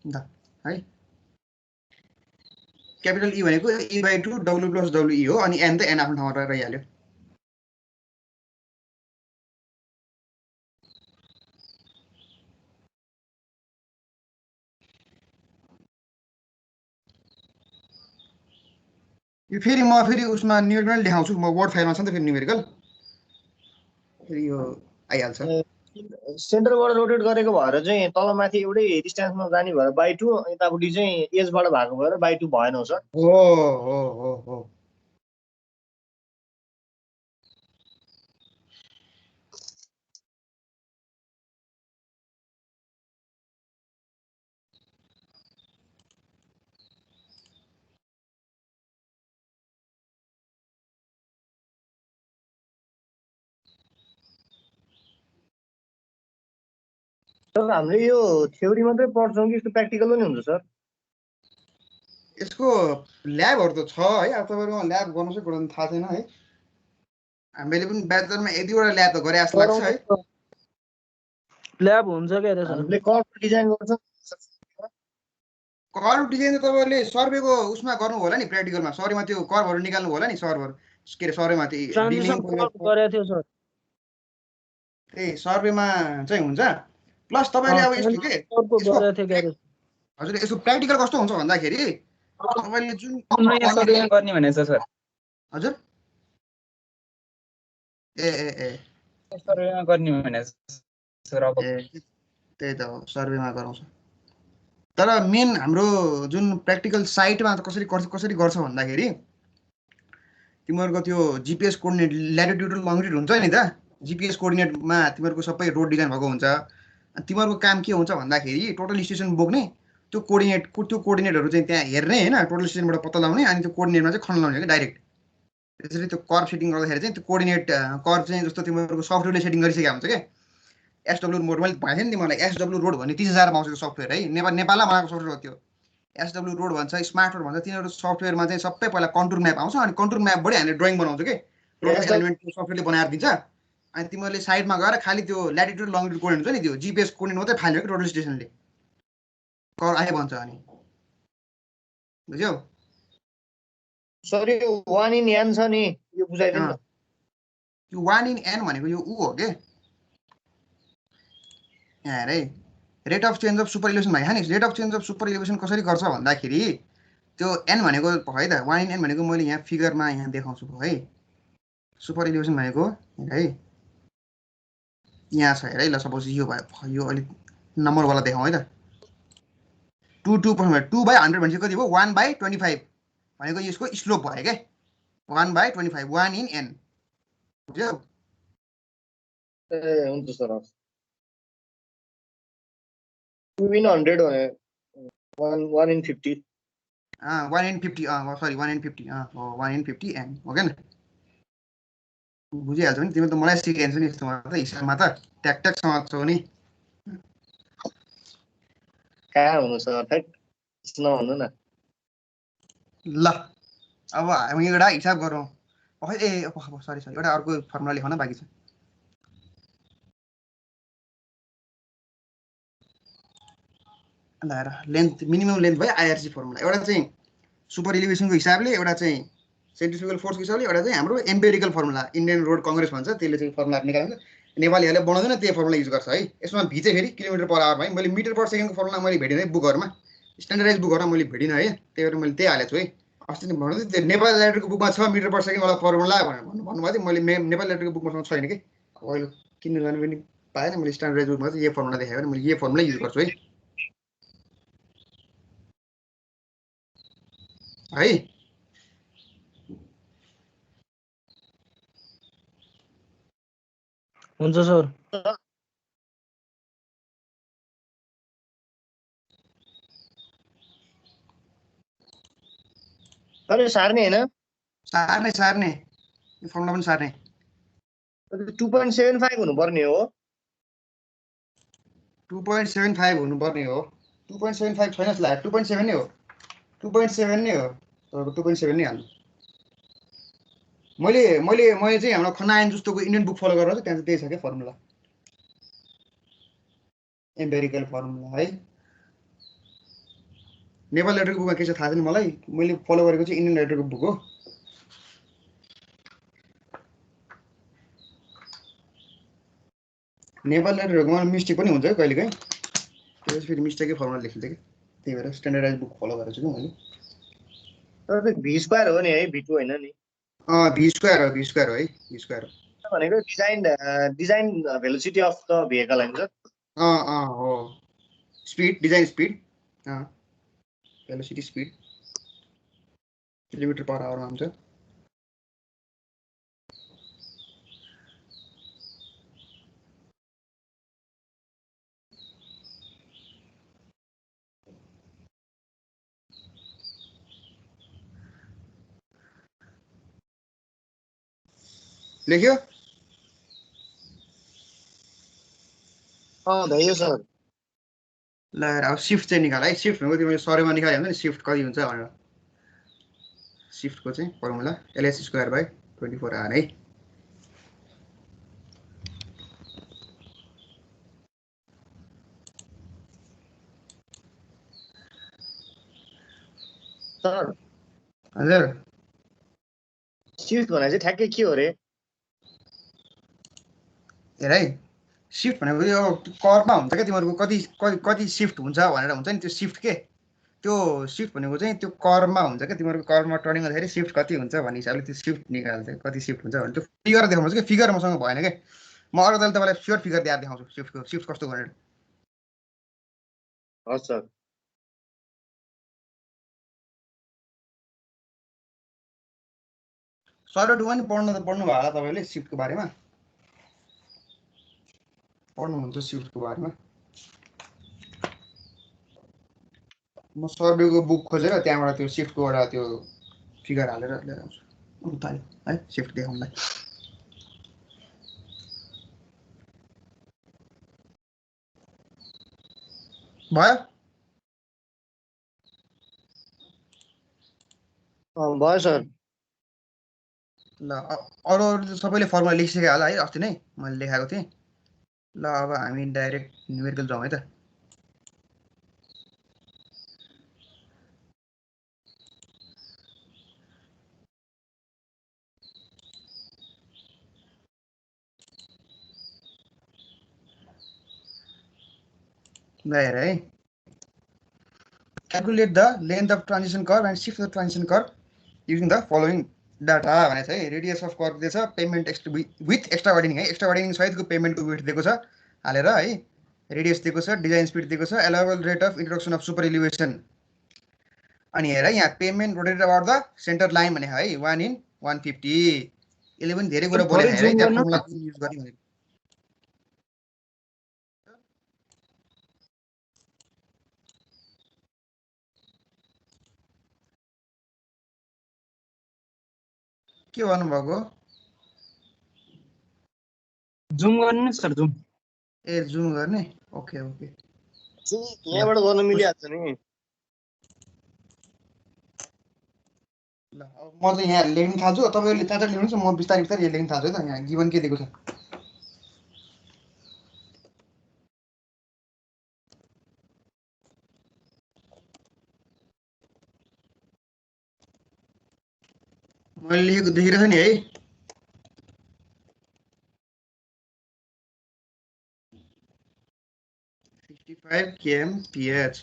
ल है क्यापिटल ई भनेको E/2 W + WE हो अनि n त n आफ्नो ठाउँमा रहिहाल्यो यो फेरि म फेरि उसमा न्युमेरिकल देखाउँछु म वर्ड फाइलमा छ नि त फेरि न्युमेरिकल फेरि यो आइहाल्छ सेन्टरबाट रोटेट गरेको भएर चाहिँ तलमाथि एउटै डिस्टेन्समा जाने भएर बाइ 2 यतापट्टि चाहिँ एजबाट भएको भएर बाइ 2 भएन सर हो सर हामीले यो थ्योरी मात्रै पढ्छौँ कि यस्तो प्र्याक्टिकल पनि हुन्छ सर यसको ल्याबहरू त छ है अब तपाईँहरूमा ल्याब गर्नु चाहिँ गर्नु थाहा छैन है हामीले पनि ब्याचलरमा एक दुईवटा ल्याब त गरे जस्तो लाग्छ है ल्याब हुन्छ के अरे सर हामीले कर्भ डिजाइन गर्छौँ कर्भ डिजाइन त तपाईँले सर्वेको उसमा गर्नु होला नि प्र्याक्टिकलमा सर्वेमा त्यो कर्भहरू निकाल्नु होला नि सर्भर के अरे सर्वेमा त्यो ट्रान्जिसन गरेको थियो सर त्यही सर्वेमा चाहिँ हुन्छ प्लस तपाईँले अब यस्तो के हजुर यसको प्र्याक्टिकल कस्तो हुन्छ भन्दाखेरि तपाईँले जुन गर्ने भनेछ सर हजुर ए सर्वेमा गर्ने भनेछ सर अब त्यही त हो सर्वेमा गराउँछ तर मेन हाम्रो जुन प्र्याक्टिकल साइटमा कसरी गर्छ भन्दाखेरि तिमीहरूको त्यो जिपिएस कोअर्डिनेट ल्याटिट्युड र लङ्गिट्युड हुन्छ नि त जिपिएस कोअर्डिनेटमा तिमीहरूको सबै रोड डिजाइन भएको हुन्छ तिमीहरूको काम के हुन्छ भन्दाखेरि टोटल स्टेसन बोक्ने त्यो कोअर्डिनेटहरू चाहिँ त्यहाँ हेर्ने होइन टोटल स्टेसनबाट पत्ता लगाउने अनि त्यो कोअर्डिनेटमा चाहिँ खन्न लाउने क्या डाइरेक्ट त्यसरी त्यो कर्भ सेटिङ गर्दाखेरि चाहिँ त्यो कोअर्डिनेट कर्भ चाहिँ जस्तो तिमीहरूको सफ्टवेयरले सेटिङ गरिसकेको हुन्छ क्या एसडब्ल्यू रोड मैले भनेको थिएँ नि तिमीलाई एसडब्ल्यू रोड भन्ने 30,000 मा आउँछ त्यो सफ्टवेयर है नेपालमा बनाएको सफ्टवेयर हो त्यो एसडब्ल्यू रोड भन्छ स्मार्ट रोड भन्छ तिनीहरू सफ्टवेयरमा चाहिँ सबै पहिला कन्टुर म्याप आउँछ अनि कन्टुर म्यापबाटै हामीले ड्रइङ बनाउँछ कि रोड एलिमेन्ट त्यो सफ्टवेयरले बनाएर दिन्छ अनि तिमीहरूले साइडमा गएर खालि त्यो ल्याटिट्युड लङ्गिट्युड कोअर्डिनेट हुन्छ नि त्यो जिपिएस कोअर्डिनेट मात्रै फाल्यो कि टोटल स्टेसनले कर आए भन्छ अनि बुझ्यौ सर यो 1 in n छ नि यो बुझाइदिनु न यो 1 in n भनेको यो उ हो के यहाँ हेर है rate of change of super elevation भयो नि rate of change of super elevation कसरी गर्छ भन्दाखेरि त्यो n भनेको है त 1 in n भनेको मैले यहाँ फिगरमा यहाँ देखाउँछु है सुपर इलिभेसन भनेको है यहाँ छ हेर है ल सपोज यो भयो यो अलिक नम्बरवाला देखाउँ है त 2/100 भनेपछि कति भयो 1/25 भनेको यसको स्लोप भयो क्या 1/25 1 in n बुझ्यौ ए हुन्छ सर 2 in 100 भने 1 in 50 1 in 50 सरी 1 in 50 हो 1 in 50 n हो क्या बुझिहाल्छौ नि तिमी त मलाई सिकाइन्छ नि यस्तोमा त हिसाबमा त ट्याक ट्याक समात्छौ नि कहाँ हुनु सर ठ्याक नभन्नु न ल अब हामी एउटा हिसाब गरौँ ए सरी एउटा अर्को फर्मुला लेखौँ न बाँकी छ ल हेर लेन्थ मिनिमम लेन्थ भयो आइआरसी फर्मुला एउटा चाहिँ सुपर इलिभेसनको हिसाबले एउटा चाहिँ सेन्ट्रिफ्युगल फोर्सको हिसाबले एउटा चाहिँ हाम्रो empirical formula Indian road Congress भन्छ त्यसले चाहिँ फर्मुला निकाल्छ नेपालीहरूले बनाउँदैन त्यही फर्मुला युज गर्छ है यसमा भी चाहिँ फेरि किलोमिटर पर आवर है मैले मिटर पर सेकेन्डको फर्मुला मैले भेटिनँ है बुकहरूमा स्ट्यान्डर्डाइज बुकहरूमा मैले भेटिनँ है त्यही भएर मैले त्यही हालेको छु है अस्ति भन्नु त्यो नेपाल ल्याटरको बुकमा छ मिटर पर सेकेन्डवाला फर्मुला भनेर भन्नुभएको थियो मैले नेपाल ल्याटरको बुकमा छैन कि अहिले किन्नु जानु पनि पाएन मैले स्ट्यान्डर्डाइज बुकमा चाहिँ यो फर्मुला देखाएँ भने मैले यो फर्मुला युज गर्छु है हुन्छ सर अरे सार्ने हैन सार्ने यो फर्मुला पनि सार्ने 2.75 हुनुपर्ने हो 2.75 हुनुपर्ने हो 2.75 छैन जस्तो लाग्यो 2.7 नै हो 2.7 नै हो तपाईँको 2.7 नै हाल्नु मैले चाहिँ हाम्रो खनायन जस्तोको इन्डियन बुक फलो गरेर त्यहाँ चाहिँ त्यही छ क्या फर्मुला एम्पेरिकल फर्मुला है नेपाल लेटरको बुकमा के छ थाहा छैन मलाई, मैले फलो गरेको चाहिँ इन्डियन लेटरको बुक हो। नेपाल लेटरहरूकोमा मिस्टेक पनि हुन्छ है कहिलेकाहीँ, त्यो फेरि मिस्टेकै फर्मुला लेखिन्छ कि, त्यही भएर स्ट्यान्डर्डाइज बुक फलो गरेको छु कि मैले। तर त्यो भी स्क्वायर हो नि है, भी2 होइन नि। भी स्क्वायर हो, भी स्क्वायर हो है, भी स्क्वायर हो भनेको design velocity of the vehicle होइन सर? हो, speed, design speed, velocity speed kilometre per आवरमा हुन्छ। लेख्यो? भयो सर। ल अब सिफ्ट चाहिँ निकाल है, सिफ्ट भनेको तिमीले सरेमा निकाल्यो भने नि सिफ्ट कति हुन्छ भनेर। सिफ्टको चाहिँ formula LS square by 24R है। सर हजुर सिफ्ट भने चाहिँ ठ्याक्कै के हो रे? हेर है, सिफ्ट भनेको यो कर्वमा हुन्छ क्या, तिमीहरूको कति सिफ्ट हुन्छ भनेर हुन्छ नि त्यो सिफ्ट के, त्यो सिफ्ट भनेको चाहिँ त्यो कर्वमा हुन्छ क्या, तिमीहरूको कर्वमा टर्निङ गर्दाखेरि सिफ्ट कति हुन्छ भन्ने हिसाबले त्यो सिफ्ट निकाल्छ, कति सिफ्ट हुन्छ भने त्यो फिगर देखाउँछ कि, फिगर मसँग भएन क्या, म अरू बेला तपाईँलाई स्योर फिगर दिएर देखाउँछु सिफ्टको, सिफ्ट कस्तो भनेर। हस् सर। सर्टमा नि पढ्नु त पढ्नु भयो होला तपाईँले सिफ्टको बारेमा, पढ्नुहुन्छ सिफ्टको बारेमा। म सर्वेको बुक खोजेर त्यहाँबाट त्यो सिफ्टको एउटा त्यो फिगर हालेर लिएर आउँछु उताले है, सिफ्ट देखाउनुलाई। भयो? भयो सर। ल अरू सबैले फर्मुला लेखिसक्यो होला है, अस्ति नै मैले लेखाएको थिएँ। ल अब हामी डाइरेक्ट न्युमेरिकल जाउँ है त। ल हेर है, calculate the length of transition curve and shift the transition curve using the following data भनेको छ है। रेडियस अफ कर्भ दिएछ, पेमेन्ट विथ एक्स्ट्रा वाइडनिङ है, एक्स्ट्रा वाइडनिङ सहितको पेमेन्टको विथ दिएको छ हालेर है, रेडियस दिएको छ, डिजाइन स्पिड दिएको छ, allowable rate of introduction of super elevation. अनि हेर यहाँ pavement rotated about the centre line भनेको है 1/150। यसले पनि धेरै कुरा बोलेको है, त्यहाँ फर्मुला युज गर्ने भनेको। के भन्नुभएको? जुम गर्नु सर, जुम। ए जुम गर्ने, ओके ओके। यहाँबाट गर्न मिलिहाल्छ नि। ल अब म चाहिँ यहाँ लेख्न थाल्छु, तपाईँहरूले त्यहाँ चाहिँ लेख्नुहोस्, म बिस्तारै बिस्तारै यहाँ लेख्न थाल्छु है त। यहाँ गिभन के दिएको छ? मैले लेखेको देखिरहेछ नि है? kmph।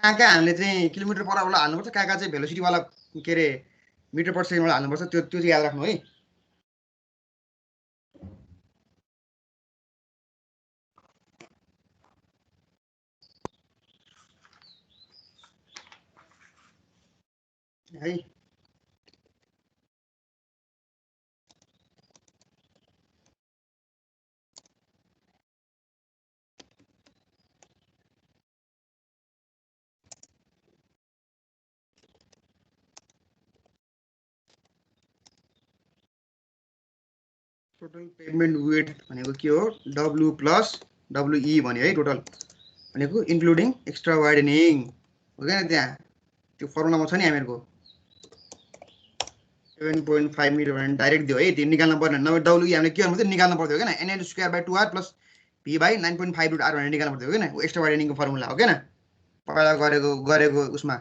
कहाँ कहाँ हामीले चाहिँ किलोमिटर पर आवरलाई हाल्नुपर्छ, कहाँ कहाँ चाहिँ भेलोसिटीवाला के अरे मिटर पर सेकेन्डवाला हाल्नुपर्छ, त्यो चाहिँ याद राख्नु है। है टोटल पेमेन्ट वेट भनेको के हो? W प्लस WE भन्यो है, टोटल भनेको इन्क्लुडिङ एक्स्ट्रा वाइडनिङ हो क्या? त्यहाँ त्यो फर्मुलामा छ नि हामीहरूको 7.5 मिटर भनेर डाइरेक्ट दियो है, त्यो निकाल्नु पर्ने। नभए WE हामीले के गर्नु पर्थ्यो, निकाल्नु पर्थ्यो क्या, NN² by 2R plus P by 9.5 √R भनेर निकाल्नु पर्थ्यो क्या, एक्स्ट्रा वाइडनिङको फर्मुला हो क्या। पहिला गरेको उसमा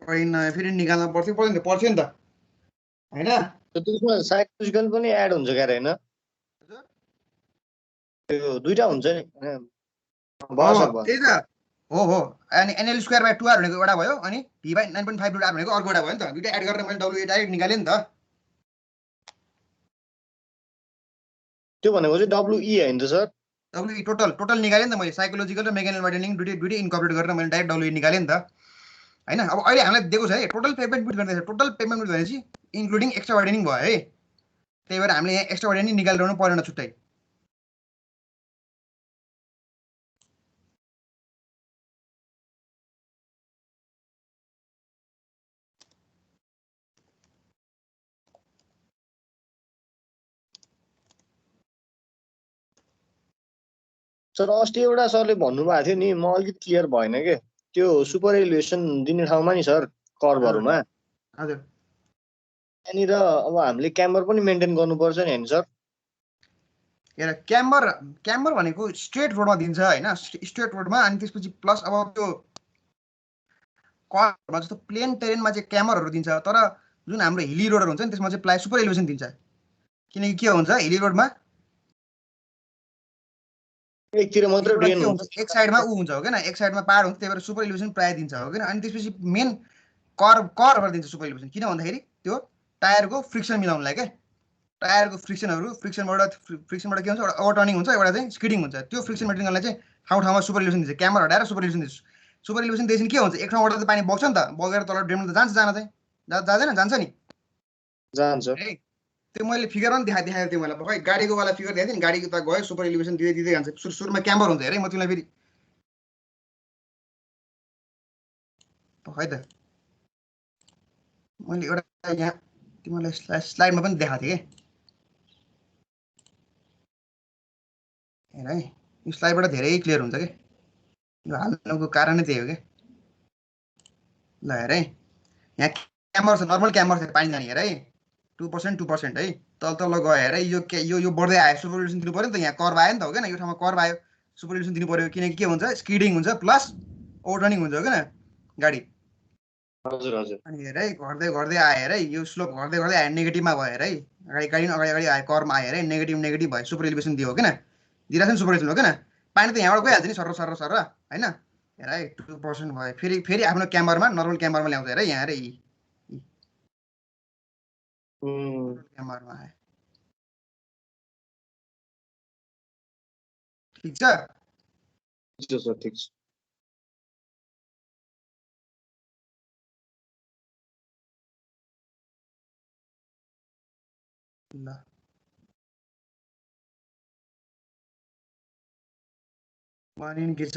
फेरि निकाल्न पर्थ्यो नि त हैन त्यसमा साइकोलोजिकल पनि एड हुन्छ क्यारे हैन त्यो दुईटा हुन्छ नि त्यही त हो अनि NL²/2R भनेको एउटा भयो अनि V/9.5√R भनेको अर्को एउटा भयो नि त दुईटा एड गरेर मैले W डाइरेक्ट निकाले नि त त्यो भनेको चाहिँ WE हैन त सर WE टोटल निकाले नि त मैले साइकोलोजिकल र मेकानिकल मडेलिङ दुईटै इन्कर्पोरेट गरेर मैले डाइरेक्ट W निकाले नि त हैन अब अहिले हामीलाई दिएको छ है टोटल पेमेन्ट बिट गर्दैछ टोटल पेमेन्ट बिट भनेपछि इन्क्लुडिङ एक्स्ट्रा वार्डेनिङ भयो है त्यही भएर हामीले यहाँ एक्स्ट्रा वार्डेनिङ निकालिरहनु परेन छुट्टै सर अस्ति एउटा सरले भन्नुभएको थियो नि म अलिकति क्लियर भएन के त्यो सुपर एलिभेसन दिने ठाउँमा नि सर कर्भहरुमा हजुर त्यहाँनिर अब हामीले क्याम्बर पनि मेन्टेन गर्नुपर्छ नि हैन सर हेर क्याम्बर भनेको स्ट्रेट रोडमा दिन्छ हैन स्ट्रेट रोडमा अनि त्यसपछि प्लस अब त्यो कर्भमा जस्तो प्लेन टेरेनमा चाहिँ क्यामरहरु दिन्छ तर जुन हाम्रो हिली रोडहरु हुन्छ नि त्यसमा चाहिँ प्राय सुपर एलिभेसन दिन्छ किनकि के हुन्छ हिली रोडमा एकतिर मात्र ड्रेन हुन्छ एक साइडमा उ हुन्छ हो हैन एक साइडमा पहाड हुन्छ त्यही भएर सुपर एलिभेसन प्राय दिन्छ हो हैन अनि त्यसपछि मेन कर्भमा दिन्छ सुपर एलिभेसन किन भन्दाखेरि त्यो टायरको फ्रिक्सन मिलाउनलाई के टायरको फ्रिक्सनबाट के हुन्छ एउटा ओभरटर्निङ हुन्छ एउटा चाहिँ स्किडिङ हुन्छ त्यो फ्रिक्सन मेन्टेन गर्नलाई चाहिँ ठाउँ ठाउँमा सुपर एलिभेसन दिन्छ क्यामरा हटाएर सुपर एलिभेसन दिन्छ सुपर एलिभेसन दिएपछि के हुन्छ एक ठाउँबाट त पानी बग्छ नि त बगेर तल ड्रेनमा त जान्छ जान चाहिँ जाँदैन जान्छ नि जान्छ त्यो मैले फिगर पनि देखाएको थिएँ मलाई खै गाडीको वाला फिगर देखाएको थिएँ नि गाडीको त गयो सुपर एलिभेसन दिँदै जान्छ सुरुमा क्याम्बर हुन्छ हेरे म तिमीलाई फेरि खै त मैले एउटा यहाँ तिमीलाई स्लाइडमा पनि देखाएको थिएँ के हेर है यो स्लाइडबाट धेरै क्लियर हुन्छ के यो हाल्नुको कारण नै त्यही हो के ल हेर है यहाँ क्याम्बर छ नर्मल क्याम्बर छ पानी जाने हेर है 2% है तल गयो हेर यो बढ्दै आयो सुपर एलिभेसन दिनु पर्यो नि त यहाँ कर्भ आयो नि त हो हैन यो ठाउँमा कर्भ आयो सुपर एलिभेसन दिनु पर्यो किनकि के हुन्छ स्किडिङ हुन्छ प्लस ओभरटर्निङ हुन्छ हो हैन गाडी हजुर हजुर अनि हेर है गर्दै आयो हेर है यो स्लोप गर्दै आयो नेगेटिभमा भयो हेर है अगाडि आयो कर्भमा आयो हेर है नेगेटिभ भयो सुपर एलिभेसन दियो हो हैन दिइराछ नि सुपर एलिभेसन हो हैन पानी त यहाँबाट गइहाल्छ नि सर हैन हेर है 2% भयो फेरि आफ्नो क्याम्बरमा नर्मल क्याम्बरमा ल्याउँछ हेर है यहाँ हेर क्याम्बरमा आयो ठीक छ सर ठीक छ ल वान के छ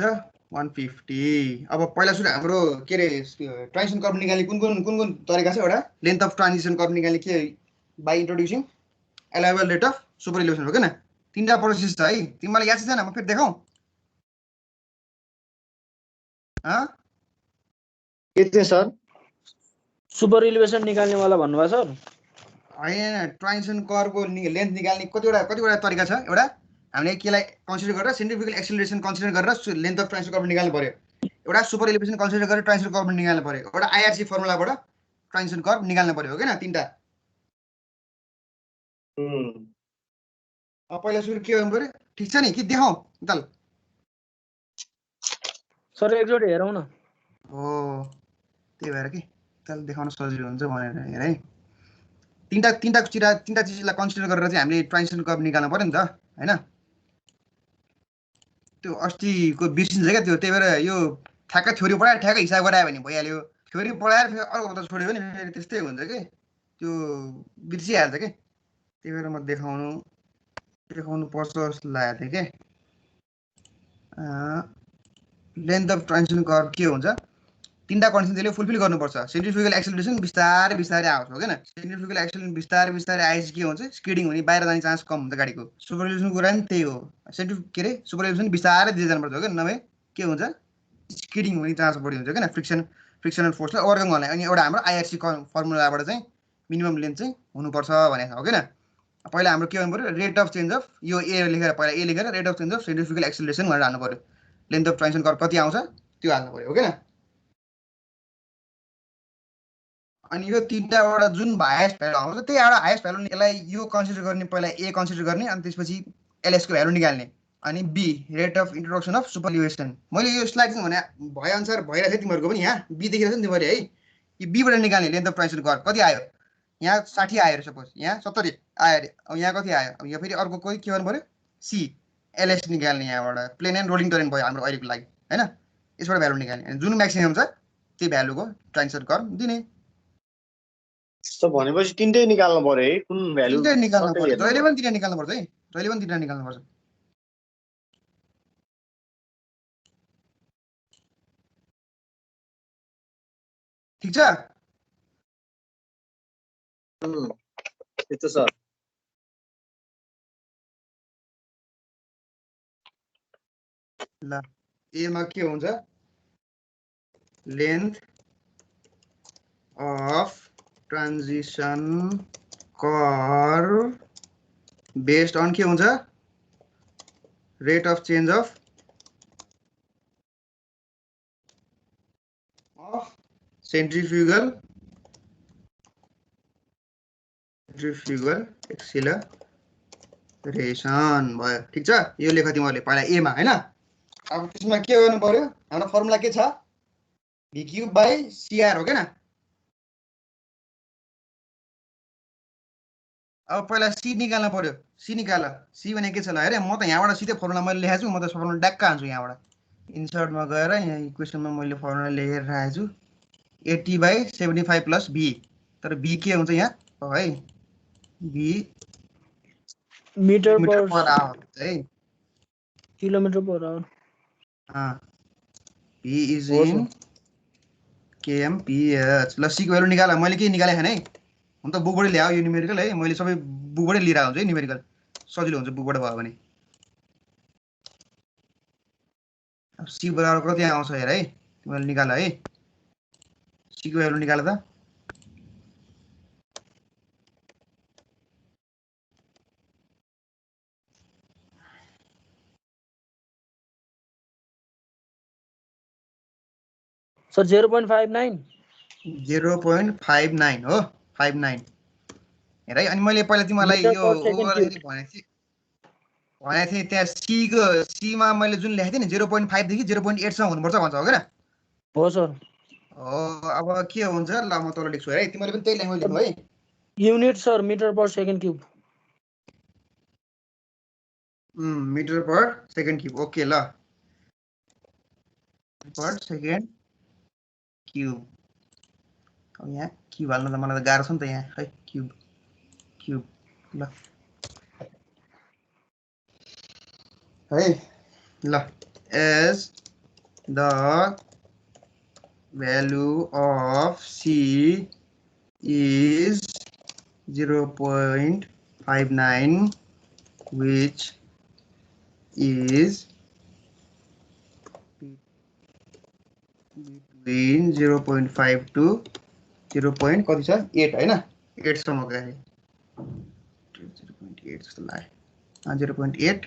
150 अब पहिला सुरु हाम्रो के रे ट्रान्जिसन कर्भ निकाल्ने कुन तरिका छ एउटा लेन्थ अफ ट्रान्जिसन कर्भ निकाल्ने के by introducing allowable rate of super elevation हो हैन तीनटा प्रोसेस छ है तिमीलाई याद छैन म फेरि देखाऊ के सर सुपर एलिभेसन निकाल्ने वाला भन्नुभयो सर हैन ट्रान्जिसन कर्भको लेन्थ निकाल्ने कतिवटा तरिका छ एउटा हामीले केलाई कन्सिडर गरेर सेन्ट्रिफ्युगल एक्सेलरेसन कन्सिडर गरेर लेन्थ अफ ट्रान्जिसन कर्भ निकाल्नु पर्यो एउटा सुपर एलिभेसन कन्सिडर गरेर ट्रान्जिसन कर्भ निकाल्नु पर्यो एउटा आईआरसी फर्मुलाबाट ट्रान्जिसन कर्भ निकाल्नु पर्यो हो हैन तीनटा अब पहिला सुरु के गर्नु पर्यो ठीक छ नि कि देखाऊ तल सर एकचोटि हेरौँ न हो त्यही भएर के तल देखाउन सजिलो हुन्छ भनेर हेर है तीनटा चिजलाई कन्सिडर गरेर चाहिँ हामीले ट्रान्जिसन कर्भ निकाल्नु पर्यो नि त हैन त्यो अस्तिको बिर्सिन्छ क्या त्यो त्यही भएर यो ठ्याक्कै थ्योरी पढाएर ठ्याक्कै हिसाब गरायो भने भइहाल्यो थ्योरी पढाएर फेरि अर्को त छोड्यो भने फेरि त्यस्तै हुन्छ कि त्यो बिर्सिहाल्छ के त्यही भएर म देखाउनु पर्छ जस्तो लागेको थियो के लेन्थ अफ ट्रान्जिसन कर्भ के हुन्छ तीनटा कन्डिसन त्यसले फुलफिल गर्नुपर्छ सेन्ट्रिफ्युगल एक्सेलरेसन बिस्तारै आउँछ हो हैन सेन्ट्रिफ्युगल एक्सेलरेसन बिस्तारै आएपछि के हुन्छ स्किडिङ हुने बाहिर जाने चान्स कम हुन्छ गाडीको सुपर एलिभेसनको कुरा नि त्यही हो सुपर एलिभेसन बिस्तारै दिँदै जानुपर्छ हो हैन नभए के हुन्छ स्किडिङ हुने चान्स बढी हुन्छ हैन फ्रिक्सनल फोर्सलाई ओभरकम गर्ने अनि एउटा हाम्रो आईआरसी फर्मुलाबाट चाहिँ मिनिमम लेन्थ चाहिँ हुनुपर्छ भनेको छ हो हैन पहिला हाम्रो के गर्नु पर्यो रेट अफ चेन्ज अफ यो ए लेखेर पहिला ए लेखेर rate of change of centrifugal acceleration भनेर हाल्नु पर्यो लेन्थ अफ ट्रान्जिसन कर्भ कति आउँछ त्यो हाल्नु पर्यो, हो किन? अनि यो तीनटाबाट जुन हाइएस्ट भ्यालु आउँछ त्यही एउटा हाइएस्ट भ्यालु यसलाई यो कन्सिडर गर्ने, पहिला ए कन्सिडर गर्ने, अनि त्यसपछि एलएस को भ्यालु निकाल्ने, अनि B rate of introduction of superelevation. मैले यो स्लाइड चाहिँ भने भए अनुसार भइरहेको थियो तिमीहरूको पनि, यहाँ बी देखिरहेको छ नि तिमीहरूले है, यो बीबाट निकाल्ने लेन्थ अफ ट्रान्जिसन कर्भ कति आयो, यहाँ 60 आयो अरे सपोज, यहाँ 70 आयो अरे, अब यहाँ कति आयो, अब यहाँ फेरि अर्को कोही के गर्नु पर्यो सी एलएस निकाल्ने, यहाँबाट प्लेन एन्ड रोलिङ टरेन भयो हाम्रो अहिलेको लागि हैन, यसबाट भ्यालु निकाल्ने, अनि जुन म्याक्सिमम छ त्यही भ्यालुको ट्रान्जिसन कर्भ दिने। सो भनेपछि तीनटै निकाल्नु पर्यो है, कुन भ्यालु तीनटै निकाल्नु पर्छ, जहिले पनि तीनटा निकाल्नु पर्छ है, जहिले पनि तीनटा निकाल्नु पर्छ। ठीक छ? त्यस्तो सर। ल ए मा के हुन्छ, length of transition curve based on के हुन्छ, rate of change of centrifugal acceleration भयो। ठिक छ, यो लेख तिमीहरूले पहिला ए मा हैन। अब त्यसमा के गर्नु पर्यो, हाम्रो फर्मुला के छ, v क्यूब बाइ सीआर हो के न। अब पहिला सी निकाल्नु पर्यो, सी निकाल, सी भने के छ ल हेरे, म त यहाँबाट सिधै फर्मुला मैले लेखेको छु, म त फर्मुला ट्याक्क हान्छु यहाँबाट, इन्सर्टमा गएर यहाँ इक्वेसनमा मैले फर्मुला लेखेर राखेको छु 80/75 प्लस भी, तर भी के हुन्छ यहाँ है, भी मिटर पर आवर है, kilometre per hour, V is in kmph। ल सी को भ्यालु निकाल, मैले के निकालेको छैन है, हुन त बुकबाटै ल्याऊ यो न्युमेरिकल है, मैले सबै बुकबाटै लिइरहेको हुन्छु है, न्युमेरिकल सजिलो हुन्छ बुकबाट भयो भने। अब सी बराबर कति आउँछ हेर है, तिमीले निकाल है, सी को भ्यालु निकाल त। सर 0.59 0.59 हो, 59 हेर है। अनि मैले पहिला तिमीलाई यो भनेको थिएँ त्यहाँ सीमा मैले जुन लेखेको थिएँ नि 0.5 देखि 0.8 सम्म हुनुपर्छ भन्छ, हो क्या? हो सर। हो, अब के हुन्छ ल म तल लेख्छु है, तिमीले पनि त्यही ल्याङ्ग्वेज लेख्नु है। Unit sir metre per second cube. Metre per second cube, okay ल, पर सेकेन्ड क्यूब। अब यहाँ क्यूब हाल्न त मलाई त गाह्रो छ नि त यहाँ है, क्यूब ल है। ल as the value of C is 0.59, which is between 0.5 to 0. कति छ 8 हैन, 8 सम्मको है, 0.8 जस्तो लाग्यो, 0.8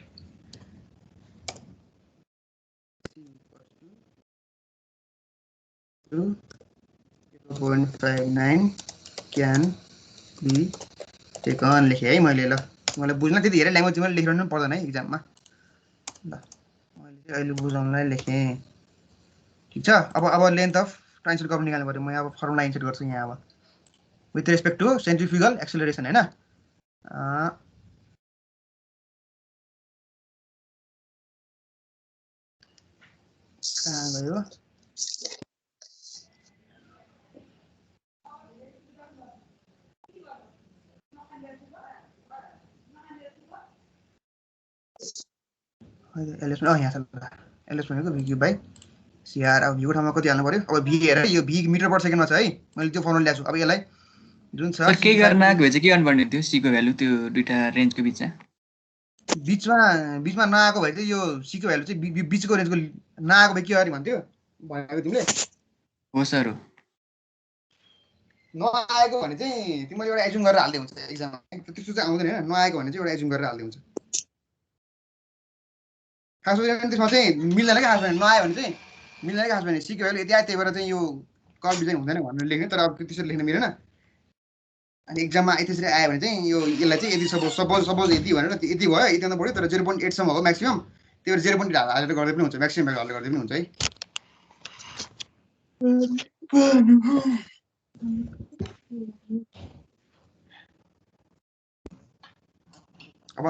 0.59 can be taken लेखेँ है मैले। ल मलाई बुझ्न त्यति धेरै ल्याङ्ग्वेज मैले लेखिरहनु पनि पर्दैन है इक्जाममा। ल मैले चाहिँ अहिले बुझाउनलाई लेखेँ, ठिक छ। अब लेन्थ अफ ट्रान्जिसन कर्भ निकाल्नु पर्यो, म अब फर्मुला इन्सर्ट गर्छु यहाँ अब with respect to centrifugal acceleration हैन। कहाँ गयो, एलएस यहाँ छ ल, एलएस भनेको भी क्यूब बाइ सीआर। अब भीको ठाउँमा कति हाल्नु पर्यो, अब भी हेर यो भी मिटर पर सेकेन्डमा छ है, मैले त्यो फर्मुला ल्याएको छु। अब यसलाई जुन छ के गर्न आएको भए चाहिँ के गर्नुपर्ने थियो, सी को भ्यालु त्यो दुईटा रेन्जको बिचमा नआएको भए चाहिँ यो सी को भ्यालु चाहिँ बिचको रेन्जको नआएको भए के गरे भन्थ्यो भनेको तिमीले? हो सर, हो। नआएको भने चाहिँ तिमीले एउटा एजुम गरेर हाल्दै हुन्छ एक्जाममा, त्यस्तो चाहिँ आउँदैन हैन, नआएको भने चाहिँ एउटा एजुम गरेर हाल्दै हुन्छ। खास गरेर त्यसमा चाहिँ मिल्दैन क्या खास भने नआयो भने चाहिँ मिल्दैन क्या खास भने सीको भ्यालु यति आयो त्यही भएर चाहिँ यो कर्भ डिजाइन हुँदैन भनेर लेख्ने तर अब त्यसरी लेख्न मिलेन अनि एक्जाममा त्यसरी आयो भने चाहिँ यो यसलाई चाहिँ यदि सपोज यति भनेर यति भयो यति भन्दा बढी तर 0.8 सम्म हो म्याक्सिमम त्यही भएर 0.8 हालेर गर्दै पनि हुन्छ म्याक्सिमम भ्यालु हालेर गर्दै पनि हुन्छ है अब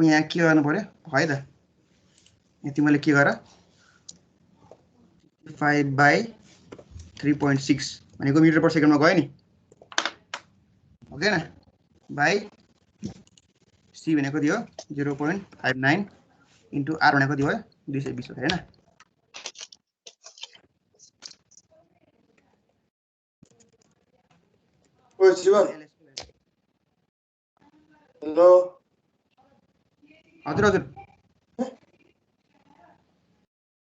यहाँ के गर्नु पर्यो है त यहाँ तिमीले के गर 5/3.6 भनेको मिटर पर सेकेन्डमा गयो नि ओके न बाई सी भनेको थियो 0.59 इन्टु आर भनेको थियो 220 हो हैन ओ जीवन हेलो हजुर हजुर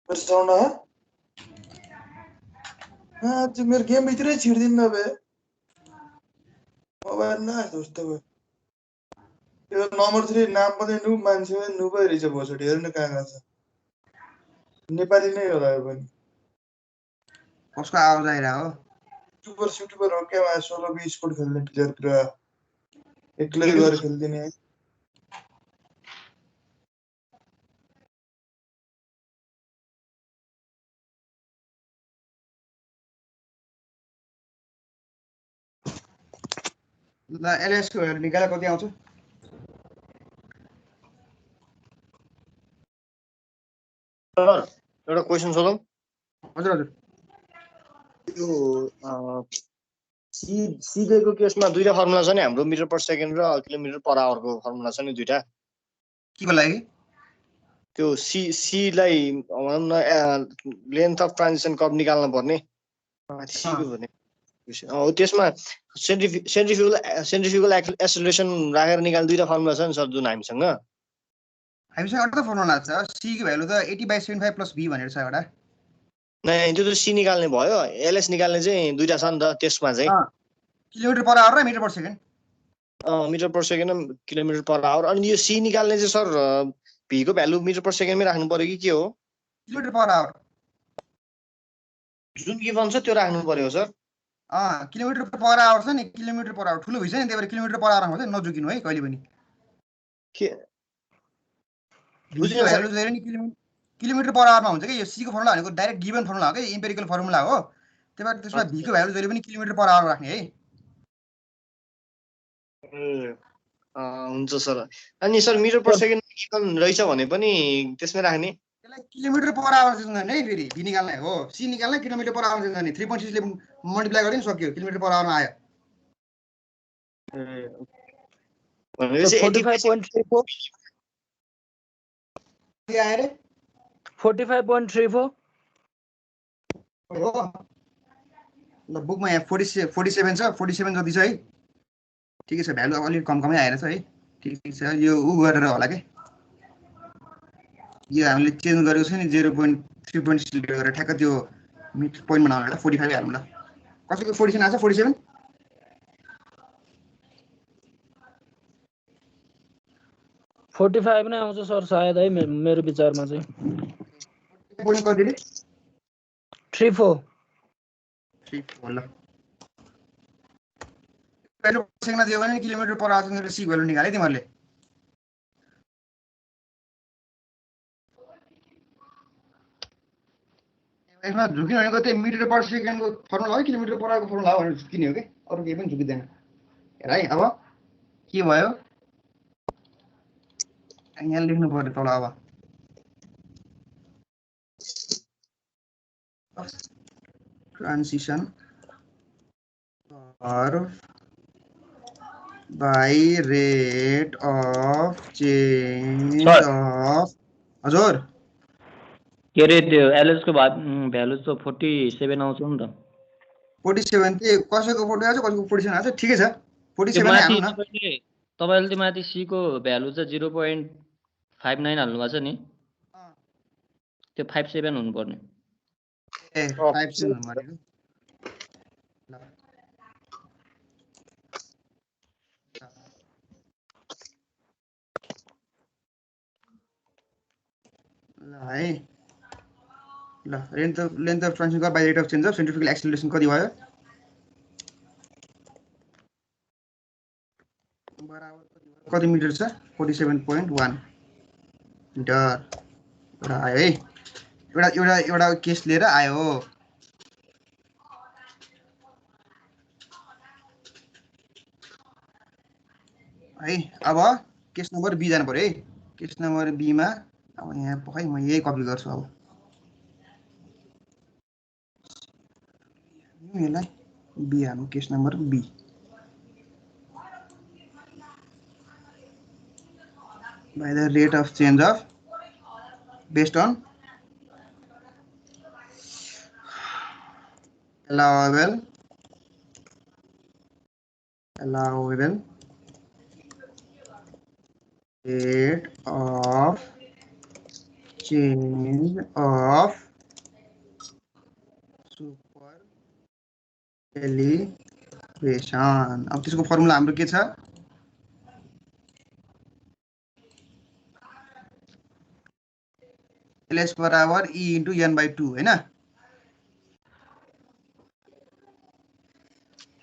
मेरो साउन्ड आयो आज मेरो गेम भित्रै छिर्दिन न बे मोबाइल न दोस्त बे यो नम्बर 3 नाम पनि नु मान्छे नु पो रहेछ भोसडी हेर्नु कहाँ गएको छ नेपाली नै होला यो पनि कसको आवाज आइरहेको हो युट्युबर हो क्या 16 स्पोर्ट खेल्ने प्लेयर पुरा एक्लै गएर खेल्दिने ल एलएस को निकाले कति आउँछ एउटा क्वेशन सोधौँ हजुर हजुर यो सिबे को केसमा दुईटा फर्मुला छ नि हाम्रो मिटर पर सेकेन्ड र किलोमिटर पर आवरको फर्मुला छ नि दुईटा के को लागि त्यो सी लाई भनौँ न लेन्थ अफ ट्रान्जिसन कर्भ निकाल्न पर्ने सी को भने त्यसमा सेन्ट्रिफ्युगल एक्सेलरेसन राखेर निकाल्ने दुईटा फर्मुला छ नि सर जुन हामीसँग एउटा फर्मुला छ सी को भ्यालु त 80/75 प्लस b भनेर छ एउटा नै त्यो त सी निकाल्ने भयो एलएस निकाल्ने चाहिँ दुईटा छ नि त त्यसमा चाहिँ किलोमिटर पर आवर र metre per second metre per second र किलोमिटर पर आवर अनि यो सी निकाल्ने चाहिँ सर भी को भ्यालु मिटर पर सेकेन्डमै राख्नु पर्यो कि के हो किलोमिटर पर आवर जुन गिभन छ त्यो राख्नु पर्यो सर किलोमिटर पर आवर छ नि किलोमिटर पर आवर ठुलो भइछ नि त्यही भएर किलोमिटर पर आवर आउँछ नजुकिनु है कहिले पनि के बुझ्नु भ्यालु जहिले नि किलोमिटर पर आवरमा हुन्छ कि यो सी को फर्मुला भनेको डाइरेक्ट गिभन फर्मुला हो कि एम्पिरिकल फर्मुला हो त्यही भएर त्यसमा भी को भ्यालु जहिले पनि किलोमिटर पर आवर राख्ने है हुन्छ सर अनि sir metre per second given रहेछ भने पनि त्यसमै राख्ने त्यसलाई किलोमिटर पर आवर चाहिँ जाने है फेरि भी निकाल्ने हो सी निकाल्ने किलोमिटर पर आवर चाहिँ जाने 3.6 ले मल्टिप्लाई गरिन सक्यो किलोमिटर पर आवरमा आयो भनेपछि 45.34 के आयो रे 45.34 हो ल बुकमा यहाँ 47 छ 47 जति छ है ठिकै छ भ्यालु अलिक कमै आएर छ है ठिकै छ यो गरेर होला के यो हामीले चेन्ज गरेको छ नि 0.3.6 गरेर ठ्याक्क त्यो मिड पोइन्ट बनाउन 45 हालौँ ल कसैको 47 आछ 47 45 नै आउँछ सर सायद है मेरो विचारमा चाहिँ पोइन्ट कति रे 34 ल भ्यालु सेकेन्डमा दियो भने kilometre per hour C value निकाले तिमीहरुले यसमा झुकिन भनेको त्यही मिटर पर सेकेन्डको फर्मुला हो किलोमिटर पर आवरको फर्मुला हो भनेर झुकिने हो के अरु केही पनि झुकिदैन हेर है अब के भयो यहाँ लेख्नु पर्यो तल अब transition curve by rate of change of हजुर के रे त्यो एलएस को भ्यालु त 47 आउँछ नि त 47 चाहिँ कसैको 40 आछ कसैको 47 आछ ठिकै छ 47 नै हाल्नु न तपाईले त्यो माथि सी को भ्यालु चाहिँ 0.59 हाल्नु भएको छ नि त्यो 57 हुनु पर्ने ए 57 हुनु पर्ने है ल length of transition curve by rate of change of centrifugal acceleration कति भयो बराबर कति मिटर छ 47.1 मिटर एउटा आयो है एउटा केस लिएर आयो है अब केस नम्बर बी जानु पर्यो है केस नम्बर बी मा अब यहाँ खै म यही कपी गर्छु अब यसलाई बी हाल्नु case number B by the rate of change of based on allowable rate of change of super elevation अब त्यसको फर्मुला हाम्रो के छ ls बराबर e into n by 2 हैन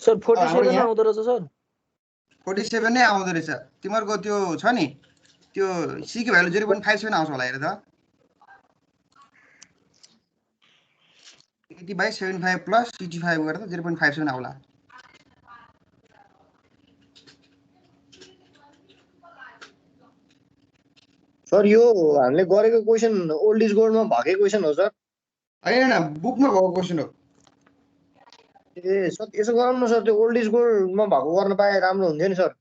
सर 47 आउँदो रहेछ सर 47 नै आउँदो रहेछ तिमीहरुको त्यो छ नि त्यो c को भ्यालु 0.57 आउँछ होला हेर त 80/75 plus 65 गरेर 0.57 आउला सर यो हामीले गरेको क्वेशन ओल्ड इज गोल्डमा भएकै क्वेशन हो सर हैन बुकमा भएको क्वेशन हो ए सर यसो गरौँ न सर त्यो ओल्ड इज गोल्डमा भएको गर्न पाए राम्रो हुन्थ्यो नि सर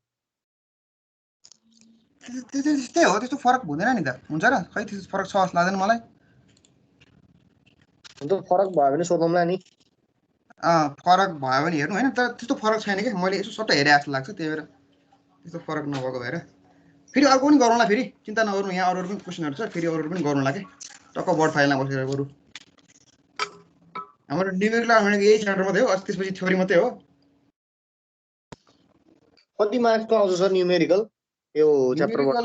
त्यस्तै हो त्यस्तो फरक हुँदैन नि त हुन्छ र खै त्यस्तो फरक छ जस्तो लाग्दैन मलाई हुन्छ फरक भयो भने सोधौँला नि फरक भयो भने हेर्नु हैन तर त्यस्तो फरक छैन के मैले यसो सट्ट हेरे जस्तो लाग्छ त्यही भएर त्यस्तो फरक नभएको भएर फेरि अर्को पनि गरौँला फेरि चिन्ता नगर्नु यहाँ अरू पनि क्वेशनहरु छ फेरि अरू पनि गरौँला के टक्क बोर्ड फाइलमा बसेर गरौ हाम्रो न्यूमेरिकल भनेको यही च्याप्टर मात्रै हो त्यसपछि थ्योरी मात्रै हो कति मार्क्सको आउँछ सर न्यूमेरिकल यो च्याप्टरबाट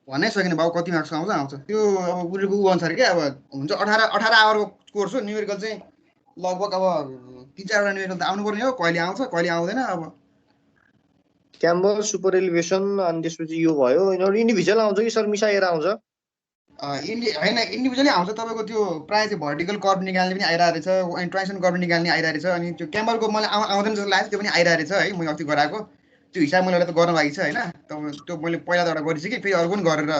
भन्नै सकिन बाबु कति मार्क्स आउँछ त्यो अब गुरुको अनुसार के अब हुन्छ 18 आवरको कोर्स हो न्यूमेरिकल चाहिँ लगभग अब 3-4 वटा न्यूमेरिकल त आउनु पर्ने हो कहिले आउँछ कहिले आउँदैन अब क्याम्बर सुपर एलिभेसन अनि त्यसपछि यो भयो यिनीहरु इन्डिभिजुअल आउँछ कि सर मिसाएर आउँछ हैन इन्डिभिजुअली आउँछ तपाईको त्यो प्राय चाहिँ भर्टिकल कर्भ निकाल्ने पनि आइरहेको रहेछ अनि ट्रान्जिसन कर्भ निकाल्ने आइरहेको रहेछ अनि त्यो क्याम्बरको मलाई आउँदैन जस्तो लाग्छ त्यो पनि आइरहेको रहेछ है मैले अस्ति गराएको त्यो हिसाब मैले त गर्न बाँकी छ हैन त्यो मैले पहिला त एउटा गरिसकेँ फेरि अरु पनि गरेर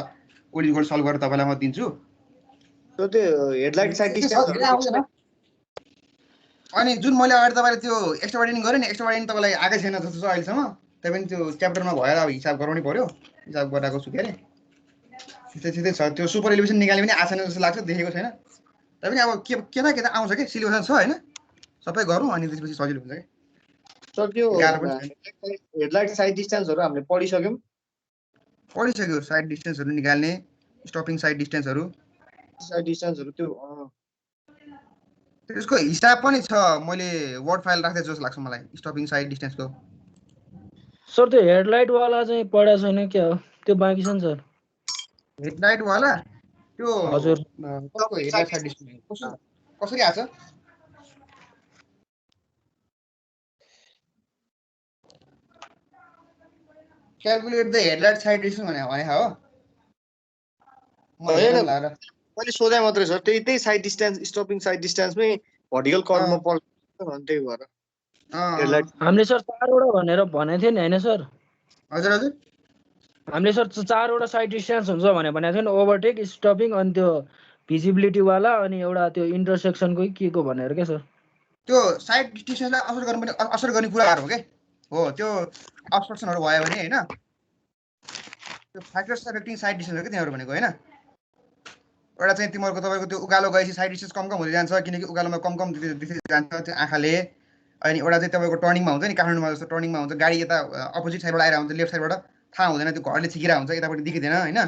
ओल्ड गोल्ड सल्भ गरेर तपाईलाई म दिन्छु त्यो हेडलाइट साइड डिस्टेन्स अनि जुन मैले अगाडि तपाईलाई त्यो एक्स्ट्रावार्डिनिङ गरे नि एक्स्ट्रावार्डिनिङ तपाईलाई आकै छैन जस्तो छ अहिलेसम्म त्यही पनि त्यो च्याप्टरमा भएर अब हिसाब गराउनै पर्यो हिसाब गराएको छु के अरे त्यस्तै छ त्यो सुपर एलिभेसन निकाल्ने पनि आछैन जस्तो लाग्छ देखेको छैन तै पनि अब के त आउँछ के सिलेबस छ हैन सबै गरौँ अनि त्यसपछि सजिलो हुन्छ के सर त्यो हेडलाइट साइड डिस्टेन्सहरु हामीले पढिसक्यो साइड डिस्टेन्सहरु निकाल्ने स्टपिङ साइड डिस्टेन्सहरु त्यो त्यसको हिसाब पनि छ मैले वर्ड फाइल राख्दै जस्तो लाग्छ मलाई स्टपिङ साइड डिस्टेन्सको सर त्यो हेडलाइट वाला चाहिँ पढाएको छैन के हो त्यो बाँकी छ नि सर हेडलाइट वाला त्यो हजुर कस्तो हेडलाइट साइड डिस्टेन्स कसरी आछ calculate the headlight sight distance भने हो मैले सोधे मात्रै सर त्यही साइड डिस्टेन्स स्टपिङ साइड डिस्टेन्समै भर्टिकल कर्भमा पर्छ त्यही भएर हामीले सर 4 वटा भनेर भनेको थियो नि हैन सर हजुर हजुर हामीले सर 4 वटा साइड डिस्टेन्स हुन्छ भनेको थियो नि ओभरटेक स्टपिङ अनि त्यो भिजिबिलिटी वाला अनि एउटा त्यो इन्टरसेक्सनको के को भनेर के सर त्यो साइड डिस्टेन्सलाई असर गर्ने कुराहरु हो के हो त्यो अब्स्ट्रक्सनहरु भयो भने हैन त्यो फ्याक्टर्स अफेक्टिङ साइड डिस्टेन्स हो के तिनीहरु भनेको हैन एउटा चाहिँ तिमीहरुको तपाईको त्यो उकालो गएपछि साइड डिस्टेन्स कम हुँदै जान्छ किनकि उकालोमा कम दिँदै जान्छ त्यो आँखाले अनि एउटा चाहिँ तपाईको टर्निङमा हुन्छ नि काठमाडौँमा जस्तो टर्निङमा हुन्छ गाडी यता अपोजिट साइडबाट आइरा हुन्छ लेफ्ट साइडबाट थाहा हुँदैन त्यो घरले छिकिरा हुन्छ यतापट्टि देखिदैन हैन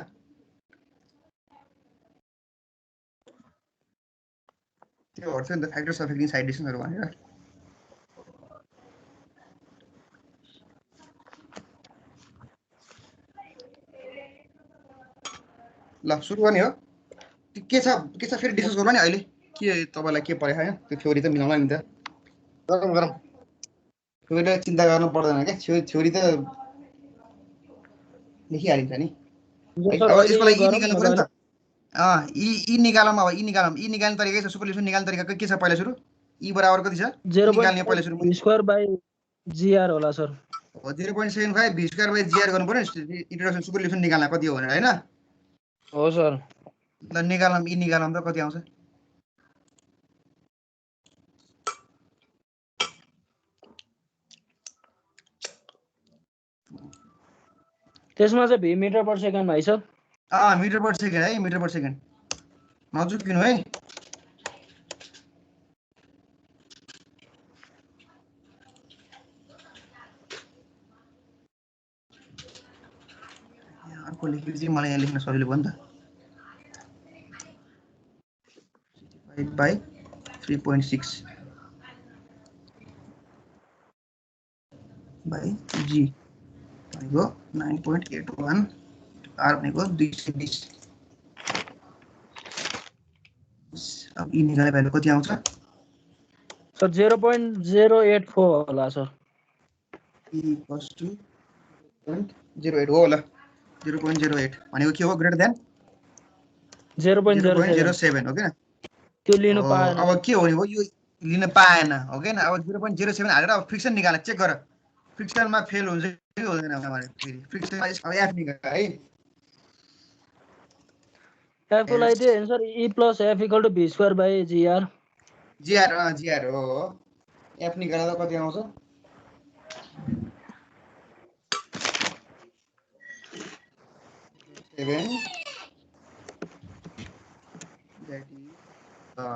त्यो हर्छ नि त फ्याक्टर्स अफेक्टिङ साइड डिस्टेन्सहरु भनेर ल सुरु गर्ने हो के छ फेरि डिस्कस गरौँ नि अहिले के तपाईँलाई के परेको हैन त्यो थ्योरी त मिलाउला नि त गरौँ गरौँ थ्योरीलाई चिन्ता गर्नु पर्दैन क्या थ्योरी त लेखिहालिन्छ नि सर अब अहिले यसको लागि गरौँ निकाल्नु पर्यो नि त यी निकालौँ अब यी निकाल्ने तरिका छ सुपरपोजिसन निकाल्ने तरिका के छ पहिला सुरु ई बराबर कति छ निकाल्ने पहिला सुरु v²/gr होला सर 0.75 v²/gr गर्नु पर्यो नि इन्ट्रोडक्सन सुपरपोजिसन निकाल्न कति हो भनेर हैन हो सर ल निकालौँ यी निकालौँ त कति आउँछ त्यसमा चाहिँ v मिटर पर सेकेन्ड भाइ सर मिटर पर सेकेन्ड है मिटर पर सेकेन्ड नचुकिनु है अर्को लेखेपछि चाहिँ मलाई यहाँ लेख्न सजिलो भयो नि त 5/3.6 by g भनेको 9.81 r भनेको 220 अब यी निकाले भ्यालु कति आउँछ सर 0.084 होला सर e equals to 0.08 हो ल 0.08 भनेको के हो ग्रेटर देन 0.07 हो के त्यो लिनु पाएन अब के हो नि हो यो लिन पाएन हो के अब 0.07 हालेर अब फ्रिक्सन निकाल्न चेक गर फ्रिक्सनमा फेल हुन्छ कि हुँदैन भने फेरि फ्रिक्सनमा अब एफ निकाल है f को लागि चाहिँ sir e + f = v²/gr gr हो एफ निकाल्दा कति आउँछ that is the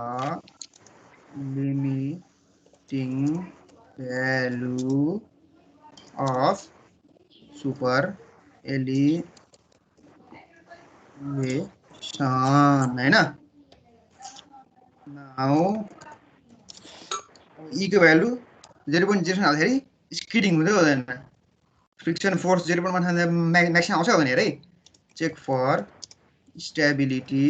limiting value of super elevation हैन now e को भ्यालु 0.07 हाल्दाखेरि स्किडिङ हुँदै हुँदैन फ्रिक्सन फोर्स 0.1 हाल्दा म्याक्सिमम आउँछ भनेर है check for stability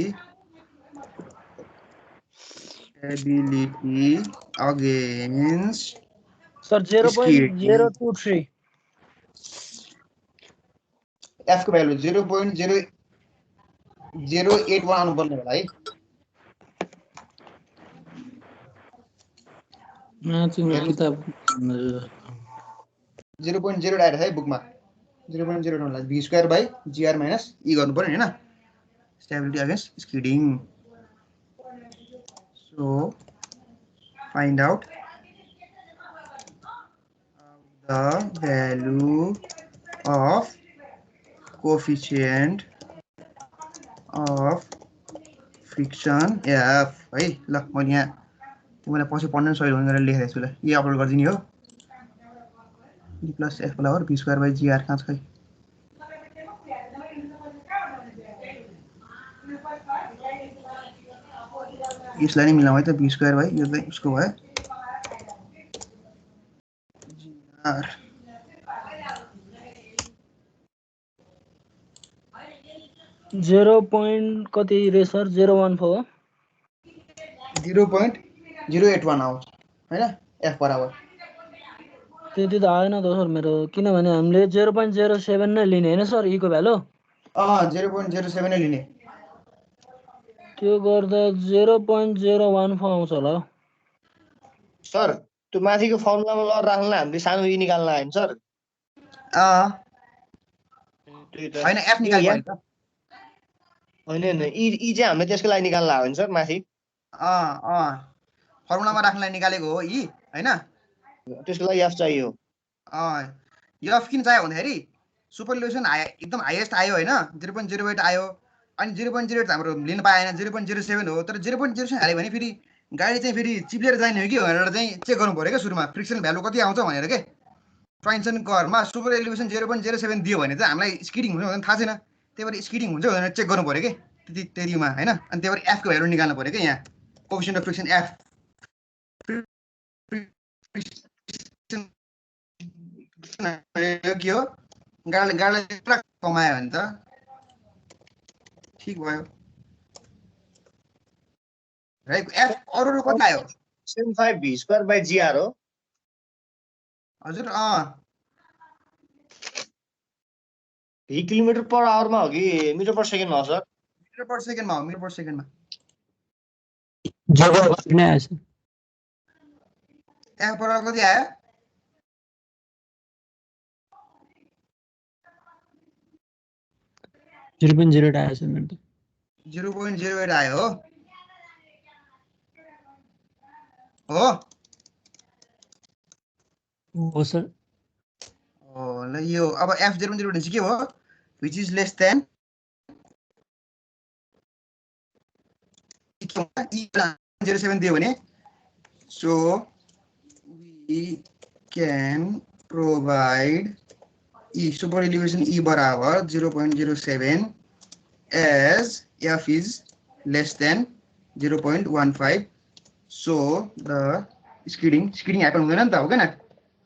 against sir 0.023 f को भ्यालु 0.081 आउनु पर्ने होला है किताब 0.0 आएर है बुकमा 0.0 होला v²/gr - e गर्नु पर्यो हैन stability against skidding so find out the value of coefficient of friction f है ल मैले यहाँ तिमीलाई पछि पढ्न सजिलो हुने गरेर लेखेको छु ल यो अपलोड गर्दिनी हो e + f बराबर v²/gr कहाँ छ खै यसलाई नै मिलाउँ है त v² यो चाहिँ उसको भयो gr 0. कति रे सर 0.14 0.081 आउँछ हैन f बराबर त्यति त आएन त सर मेरो किनभने हामीले 0.07 नै लिने हैन सर e को भ्यालु 0.07 नै लिने त्यो गर्दा 0.014 आउँछ होला सर त्यो माथिको फर्मुलामा ल राख्नलाई हामीले सानो ई निकाल्न आयो नि सर हैन f निकाल्नु पर्यो त हैन ई चाहिँ हामीले त्यसको लागि निकाल्न आयो नि सर माथि फर्मुलामा राख्नलाई निकालेको हो यी हैन त्यसको लागि एफ चाहियो यो एफ किन चाहियो भन्दाखेरि सुपरपोजिसन एकदम हाईएस्ट आयो हैन 0.08 आयो अनि 0.08 हाम्रो लिन पाएन 0.07 हो तर 0.07 हाल्यो भने फेरि गाडी चाहिँ फेरि चिप्लेर जाने हो कि भनेर चाहिँ चेक गर्नु पर्यो क्या सुरुमा फ्रिक्सन भ्यालु कति आउँछ भनेर के ट्रान्सन कर्भमा सुपर एलिभेसन 0.07 दियो भने चाहिँ हामीलाई स्किडिङ हुन्छ भनेर थाहा छैन त्यही भएर स्किडिङ हुन्छ भनेर चेक गर्नु पर्यो के त्यतिमा हैन अनि त्यही भएर एफ को भ्यालु निकाल्नु पर्यो के यहाँ कोएफिसिएन्ट अफ फ्रिक्सन एफ के हो गाडीले पुरा कमायो भने त ठिक भयो राइट एफ अरू कति आयो 75 v स्क्वायर बाइ gr हो हजुर v किलोमिटर पर आवरमा हो कि मिटर पर सेकेन्डमा हो सर मिटर पर सेकेन्डमा हो मिटर पर सेकेन्डमा जब नै आएछ एफ बराबर कति आयो 0.08 आएछ मेरो त 0.08 आयो हो हो सर ल यो अब एफ 0.08 भनेपछि के हो which is less than E 0.07 दियो भने so we can provide E super elevation E बराबर 0.07 as F is less than 0.15 so the skidding happen हुँदैन नि त हो के न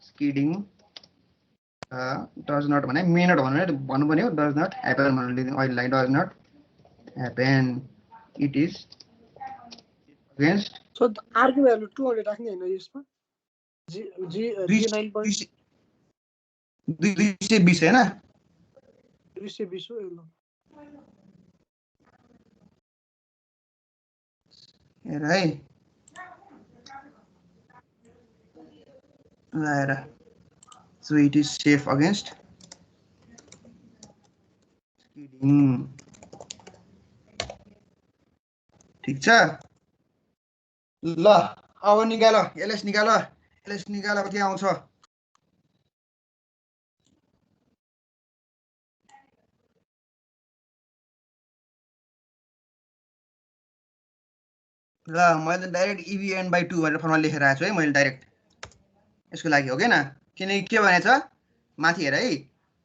skidding does not भने may not भन्नु पनि हो does not happen भन्नु अहिले line does not happen it is against so r को भ्यालु 200 राख्ने हैन यसमा g 9.220 हैन 220 हो ल हेर है ल so it is safe against skidding ठीक छ ल अब निकाल एलएस निकाल कति आउँछ ल मैले डाइरेक्ट EVN/2 भनेर फर्मुला लेखेर आएको छु है मैले डाइरेक्ट यसको लागि हो के न किनकि के भनेछ माथि हेर है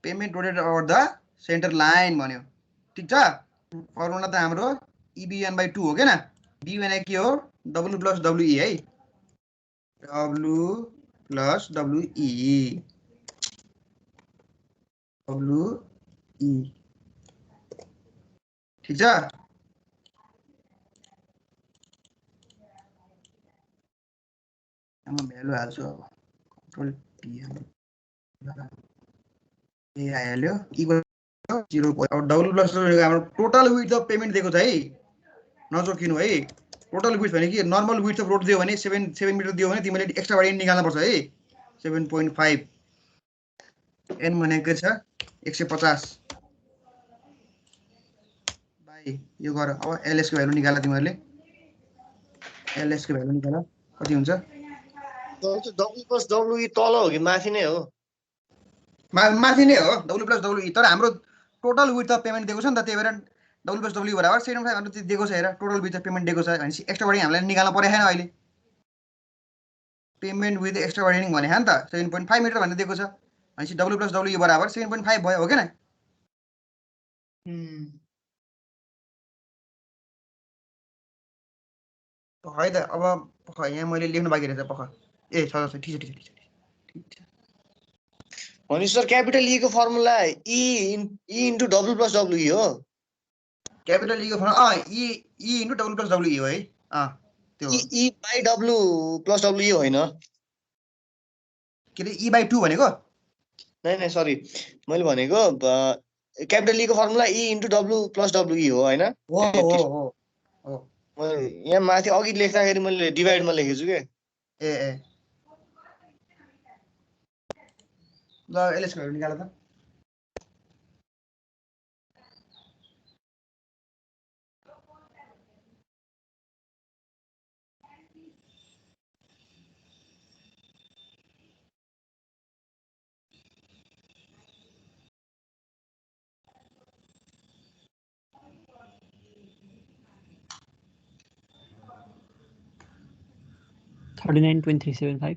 payment rotated over the centre line भन्यो ठीक छ फर्मुला त हाम्रो EVN/2 हो के न B भने के हो W + WE है W + WE ठीक छ भ्यालु हाल्छु अब कन्ट्रोल टी ए आइहाल्यो इक्वल 0 W + हाम्रो टोटल विड्थ अफ पेमेन्ट दिएको छ है नजोकिनु है टोटल विड्थ भने कि नर्मल विड्थ अफ रोड दियो भने 7 मिटर दियो भने तिमीले एक्स्ट्रा बारी निकाल्नु पर्छ है 7.5 n भनेको छ 150 बाइ यो गर अब एलएस को भ्यालु निकाल तिमीहरुले एलएस को भ्यालु निकाल कति हुन्छ W + WE तल हो कि माथि नै हो माथि नै हो W + WE तर हाम्रो टोटल विड्थ अफ पेमेन्ट दिएको छ नि त त्यही भएर W + WE बराबर 7.5 दिएको छ हेर टोटल विड्थ अफ पेमेन्ट दिएको छ भनेपछि एक्स्ट्रा बारी हामीलाई निकाल्न परेको छैन अहिले पेमेन्ट विथ एक्स्ट्रा बार्गेनिङ भने नि त 7.5 मिटर भन्ने दिएको छ भनेपछि W + WE बराबर 7.5 भयो हो के न है त अब यहाँ मैले लेख्नु बाँकी रहेछ पख ए छ ठीक छ भने सर क्यापिटल E को फर्मुला E * W + WE हो क्यापिटल E को फर्मुला E * W + WE हो है त्यो E/W + WE होइन के रे E/2 भनेको नै सरी मैले भनेको क्यापिटल E को फर्मुला E * W + WE हो हैन हो यहाँ माथि अघि लेख्दाखेरि मैले डिभाइडमा लेखेछु के ए ल एलएस को निकाल त $39.375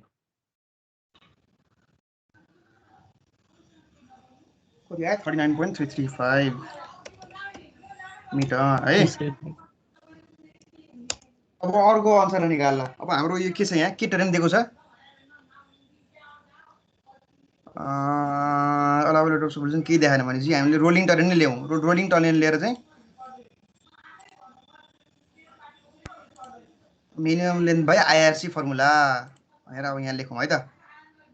कति आयो 39.335 मिटर है अब अर्को आन्सर निकाल ल अब हाम्रो यो के छ यहाँ के टर्न दिएको छ अलाउड सल्युसन के देखाएन भने चाहिँ हामीले रोलिङ टर्न नै ल्याउँ रोलिङ टर्न लिएर चाहिँ minimum length by IRC formula भनेर अब यहाँ लेखौँ है त।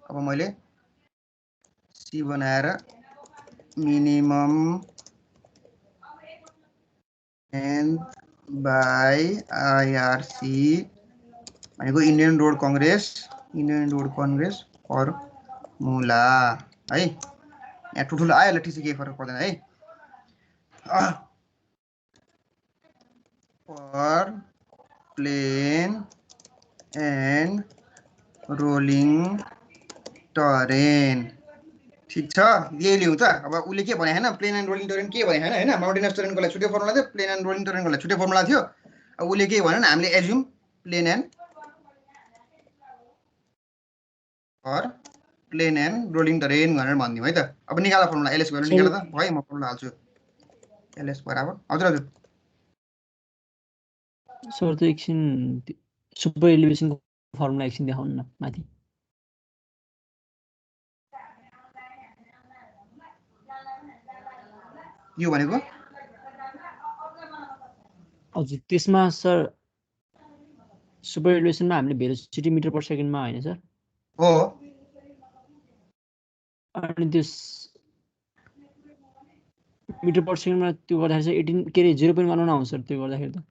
अब मैले सी बनाएर मिनिमम लेन्थ बाई आइआरसी भनेको इन्डियन रोड कङ्ग्रेस फर्मुला है। यहाँ ठुल्ठुलो आयो ल, ठिक छ, केही फरक पर्दैन है। For plain and rolling terrain, ठिक छ, यही लिउँ त। अब उसले के भने होइन, प्लेन एन्ड रोलिङ टरेन के भने होइन, होइन माउन्टेनस टरेनको लागि छुट्टै फर्मुला थियो, प्लेन एन्ड रोलिङ टरेनको लागि छुट्टै फर्मुला थियो। अब उसले के भन्यो भने हामीले assume plain and rolling terrain भनेर भनिदिउँ है त। अब निकाल फर्मुला, एलएस भ्यालु निकाल त भयो, म फर्मुला हाल्छु। एलएस बराबर, हजुर हजुर सर त्यो एकछिन सुपर एलिभेसनको फर्मुला एकछिन देखाउनु न माथि। यो भनेको हजुर त्यसमा सर सुपर एलिभेसनमा हामीले भेलोसिटी मिटर पर सेकेन्डमा होइन सर, हो अनि त्यो मिटर पर सेकेन्डमा त्यो गर्दाखेरि चाहिँ 18 के अरे 0.11 आउँछ सर त्यो गर्दाखेरि त।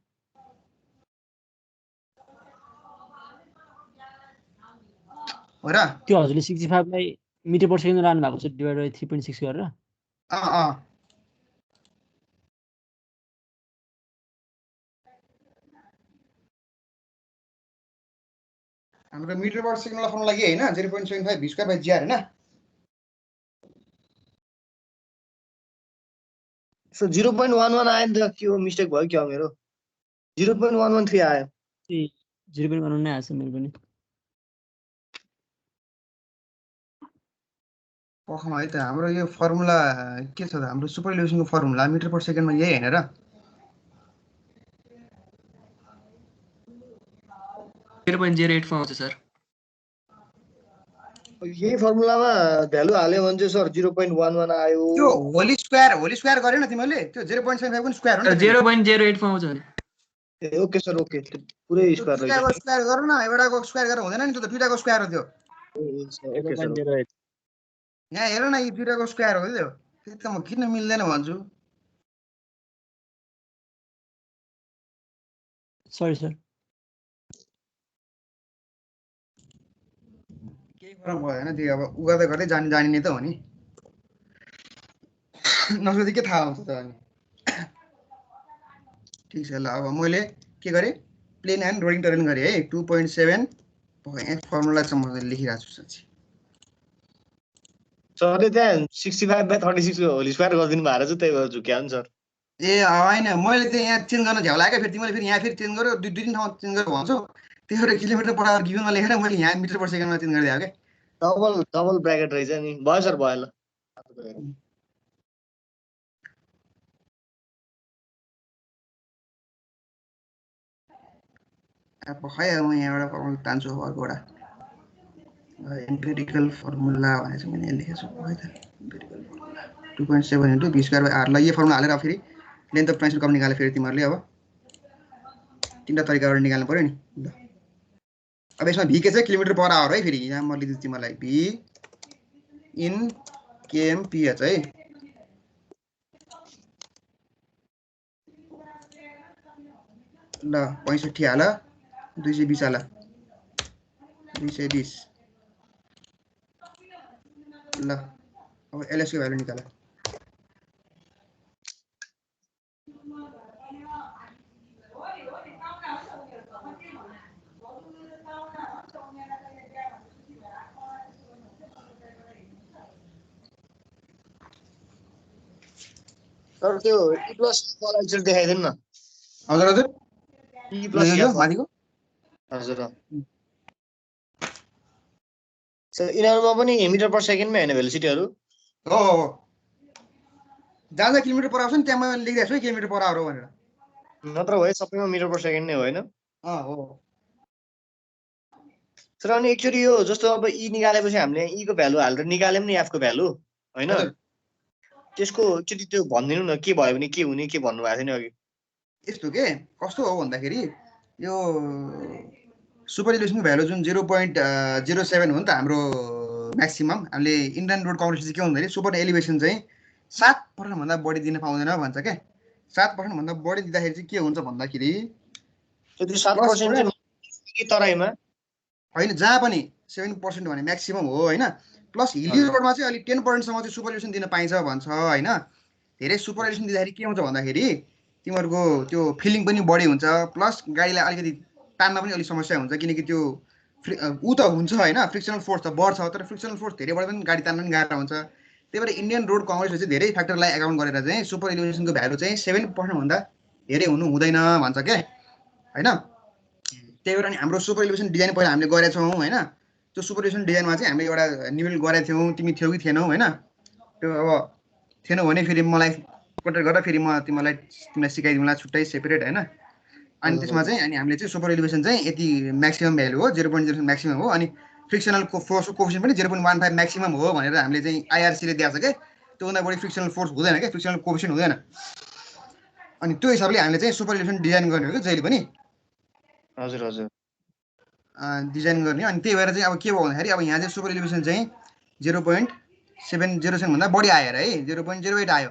हो र, त्यो हजुरले 65 लाई मिटर पर सेकेन्ड लानु भएको छ डिभाइड बाइ 3.6 गरेर। हाम्रो मिटर पर सेकेन्डवाला फर्मुला के होइन, 0.75 v स्क्वायर बाइ जीआर होइन। सो 0.11 आयो नि त, के हो मिस्टेक भयो क्या मेरो? 0.113 आयो। 0.11 नै आएछ मेरो पनि। पखमा है त, हाम्रो यो फर्मुला के छ त, हाम्रो सुपर एलिभेसनको फर्मुला मिटर पर सेकेन्डमा यही होइन र। 0.08 आउँछ सर। यही फर्मुलामा भ्यालु हाल्यो भने चाहिँ सर 0.11 आयो। त्यो होली स्क्वायर गर्यो न तिमीले, त्यो 0.75 पनि स्क्वायर हो नि त। 0.08 आउँछ नि। ए ओके सर, ओके, पुरै स्क्वायर रहेछ। दुईटाको स्क्वायर गर न, एउटाको स्क्वायर गरेर हुँदैन नि, त्यो त दुईटाको स्क्वायर हो त्यो। ओके सर, 0.08 यहाँ हेर न, यो दुईटाको स्क्वायर हो त्यो। त्यही त म किन मिल्दैन भन्छु। Sorry sir. केही फरक भएन त्यो, अब उ गर्दै गर्दै जानिने त हो नि, नसोधी के थाहा हुन्छ त अनि। ठिक छ ल, अब मैले के गरेँ, प्लेन एन्ड रोलिङ टरेन गरेँ है। 2.7 फर्मुला चाहिँ मैले लेखिरहेको छु साँच्ची। सरले त्यहाँ 65/36 को होल स्क्वायर गरिदिनु भएको रहेछ, त्यही भएर झुक्या नि सर। ए होइन, मैले चाहिँ यहाँ चेन्ज गर्न झ्याउ लाग्यो, फेरि तिमीले फेरि यहाँ फेरि चेन्ज गर्यो, दुई तिन ठाउँमा चेन्ज गरेर भन्छौ, त्यही भएर किलोमिटर पर आवर गिभनमा लेखेर मैले यहाँ मिटर पर सेकेन्डमा चेन्ज गरिदिएको क्या। डबल ब्र्याकेट रहेछ नि, भयो सर, भयो ल। अब खै म यहाँबाट फर्मुला तान्छु अर्कोवटा। एम्पिरिकल फर्मुला भनेर चाहिँ मैले यहाँ लेखेको छु है त। Empirical formula 2.7 × v square by R. ल यो फर्मुला हालेर फेरि लेन्थ अफ ट्रान्सफर कब निकाल्यो फेरि तिमीहरूले। अब तिनवटा तरिकाबाट निकाल्नु पऱ्यो नि। ल अब यसमा भी के चाहिँ किलोमिटर पर आवर है। फेरि यहाँ म लिदिन्छु तिमीलाई, भी इन kmph है। ल 65 हाल, 220 हाल, 220। ल अब एलएस को भ्यालु निकाल। सर त्यो E प्लस मलाई चाहिँ देखाइदिनु न। हजुर हजुर, E प्लस यो माथिको हजुर सर, यिनीहरुमा पनि मिटर पर सेकेन्डमै हैन भेलोसिटीहरु? हो जहाँ किलोमिटर पर आवर छ नि त्यहाँ मैले लेखिरहेको छु है किलोमिटर पर आवर हो भनेर। नत्र भए सबैमा मिटर पर सेकेन्ड नै हो हैन? हो। सर अनि एक्चुअली यो जस्तो अब E निकालेपछि हामीले E को भ्यालु हालेर निकाल्यौं नि F को भ्यालु हैन? त्यसको एकचोटी त्यो भनिदिनु न, के भयो भने के हुने, के भन्नु भएको थियो नि अघि। यस्तो के कस्तो हो भन्दाखेरि यो सुपर इल्युसनको भ्यालु जुन 0.07 हो नि त हाम्रो म्याक्सिमम। हामीले इन्डियन रोड कङ्क्रिट चाहिँ के भन्दाखेरि सुपर एलिभेसन चाहिँ 7% भन्दा बढी दिन पाउँदैन भन्छ क्या। 7% भन्दा बढी दिँदाखेरि चाहिँ के हुन्छ भन्दाखेरि त्यो 7% चाहिँ तराईमा होइन, जहाँ पनि 7% भने म्याक्सिमम हो होइन। प्लस हिली रोडमा चाहिँ अलिक 10%सम्म चाहिँ सुपर इल्युसन दिन पाइन्छ भन्छ होइन। धेरै सुपर इल्युसन दिँदाखेरि के हुन्छ भन्दाखेरि तिमीहरूको त्यो फिलिङ पनि बढी हुन्छ, प्लस गाडीलाई अलिकति तान्न पनि अलिक समस्या हुन्छ, किनकि त्यो ऊ त हुन्छ होइन, फ्रिक्सनल फोर्स त बढ्छ, तर फ्रिक्सनल फोर्स धेरै बढ्यो भने गाडी तान्न पनि गाह्रो हुन्छ। त्यही भएर इन्डियन रोड कङ्ग्रेसले चाहिँ धेरै फ्याक्टरलाई एकाउन्ट गरेर चाहिँ सुपर इल्युसनको भ्यालु चाहिँ 7% भन्दा धेरै हुनु हुँदैन भन्छ क्या होइन। त्यही भएर नि हाम्रो सुपर इल्युसन डिजाइन पहिला हामीले गरेका छौँ होइन। त्यो सुपर इल्युसन डिजाइनमा चाहिँ हामीले एउटा निवेल गरेका थियौँ, तिमी थियौ कि थिएनौ होइन। त्यो अब थिएनौ भने फेरि मलाई कन्ट्याक्ट गरेर फेरि म तिमीलाई सिकाइदिउँला छुट्टै सेपरेट होइन। अनि त्यसमा चाहिँ अनि हामीले चाहिँ सुपर इलिभेसन चाहिँ यति म्याक्सिमम भ्यालु हो, 0.07 म्याक्सिमम हो, अनि फ्रिक्सनलको फोर्सको कोफिसियन्ट पनि 0.15 म्याक्सिमम हो भनेर हामीले चाहिँ आइआरसीले दिएको छ क्या। त्योभन्दा बढी फ्रिक्सनल फोर्स हुँदैन क्या, फ्रिक्सनल कोफिसियन्ट हुँदैन। अनि त्यो हिसाबले हामीले चाहिँ सुपर इलिभेसन डिजाइन गर्ने हो कि जहिले पनि। हजुर हजुर डिजाइन गर्ने। अनि त्यही भएर चाहिँ अब के भयो भन्दाखेरि अब यहाँ चाहिँ सुपर इलिभेसन चाहिँ 0.707 भन्दा बढी आयो है, 0.08 आयो।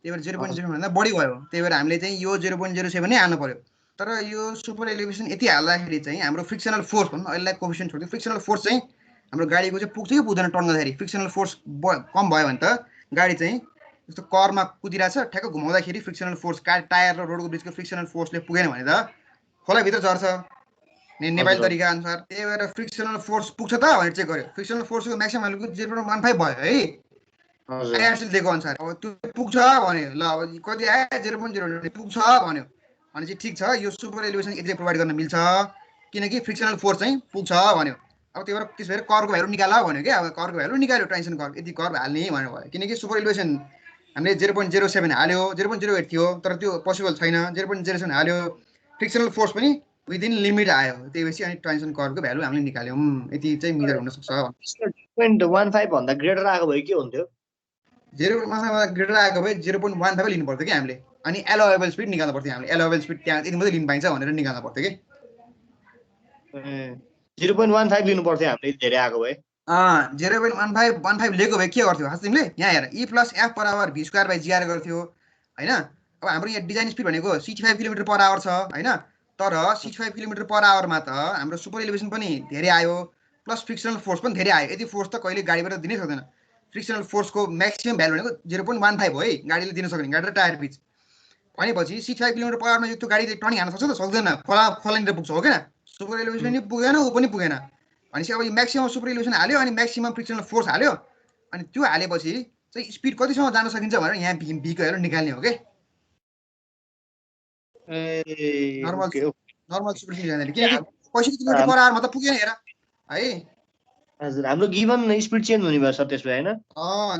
त्यही भएर 0.07 भन्दा बढी भयो। त्यही भएर हामीले चाहिँ यो 0.07 नै हाल्नु पर्यो। तर यो सुपर एलिभेसन यति हाल्दाखेरि चाहिँ हाम्रो फ्रिक्सनल फोर्स भन्नु अहिले कोफिसियन्ट छोड्यो, फ्रिक्सनल फोर्स चाहिँ हाम्रो गाडीको चाहिँ पुग्छ कि पुग्दैन टर्न गर्दाखेरि। फ्रिक्सनल फोर्स कम भयो भने त गाडी चाहिँ जस्तो करमा कुदिरहेछ, ठ्याक्क घुमाउँदाखेरि फ्रिक्सनल फोर्स टायर र रोडको बिचको फ्रिक्सनल फोर्सले पुगेन भने त खोलाभित्र झर्छ नेपाली तरिका अनुसार। त्यही भएर फ्रिक्सनल फोर्स पुग्छ त भनेर चेक गर्यो। फ्रिक्सनल फोर्सको म्याक्सिमम भ्यालु 0.15 भयो है आइआरसीले दिएको अनुसार। अब त्यो पुग्छ भन्यो, ल अब कति आयो 0.0 पुग्छ भन्यो भने चाहिँ ठिक छ, यो सुपर एलिभेसन यति प्रोभाइड गर्न मिल्छ किनकि फ्रिक्सनल फोर्स चाहिँ पुग्छ भन्यो। अब त्यही भएर त्यसो भएर करको भ्यालु निकाल भन्यो क्या। अब करको भ्यालु निकाल्यो, ट्रान्जिसन कर यति कर हाल्ने भन्यो भयो, किनकि सुपर एलिभेसन हामीले 0.07 हाल्यो, 0.08 थियो तर त्यो पोसिबल छैन, 0.07 हाल्यो, फ्रिक्सनल फोर्स पनि विदिन लिमिट आयो। त्यही भएपछि अनि ट्रान्जिसन करको भ्यालु हामीले निकाल्यौँ, यति चाहिँ मिटर हुनसक्छ। 0.15 भन्दा ग्रेटर आएको भए के हुन्थ्यो? 0.15 ग्रेटर आएको भए 0.15 लिनु पर्थ्यो कि हामीले। अनि एलोवेबल स्पिड निकाल्नु पर्थ्यो हामीले, एलोवेबल स्पिड त्यहाँ यति मात्रै लिनु पाइन्छ भनेर निकाल्नु पर्थ्यो कि। 0.15 लिनु पर्थ्यो हामीले धेरै आएको भए। 0.15 लिएको भए के गर्थ्यो खास तिमीले? यहाँ हेर E + F = v²/gr गर्थ्यो होइन। अब हाम्रो यहाँ डिजाइन स्पिड भनेको 65 km/h छ होइन। तर 65 km/h मा त हाम्रो सुपर एलिभेसन पनि धेरै आयो, प्लस फ्रिक्सनल फोर्स पनि धेरै आयो। यति फोर्स त कहिले गाडीबाट दिनै सक्दैन। फ्रिक्सनल फोर्सको म्याक्सिमम भ्यालु भनेको 0.15 हो है, गाडीले दिन सक्ने, गाडी र टायर बिच। भनेपछि 65 km/h मा त्यो गाडीले टर्निङ हान्न सक्छ त? सक्दैन, खोलानिर पुग्छ हो किन। सुपर एलिभेसन पनि पुगेन, ऊ पनि पुगेन। भनेपछि अब यो म्याक्सिमम सुपर एलिभेसन हाल्यो अनि म्याक्सिमम फ्रिक्सनल फोर्स हाल्यो, अनि त्यो हालेपछि चाहिँ स्पिड कतिसम्म जान सकिन्छ भनेर यहाँ भीको हेरेर निकाल्ने हो कि। नर्मल सुपर इलिभेसन किनकि 65 km/h मा त पुगेन हेर है। हजुर हाम्रो गिभन स्पिड चेन्ज हुने भयो सर त्यसो भए हैन?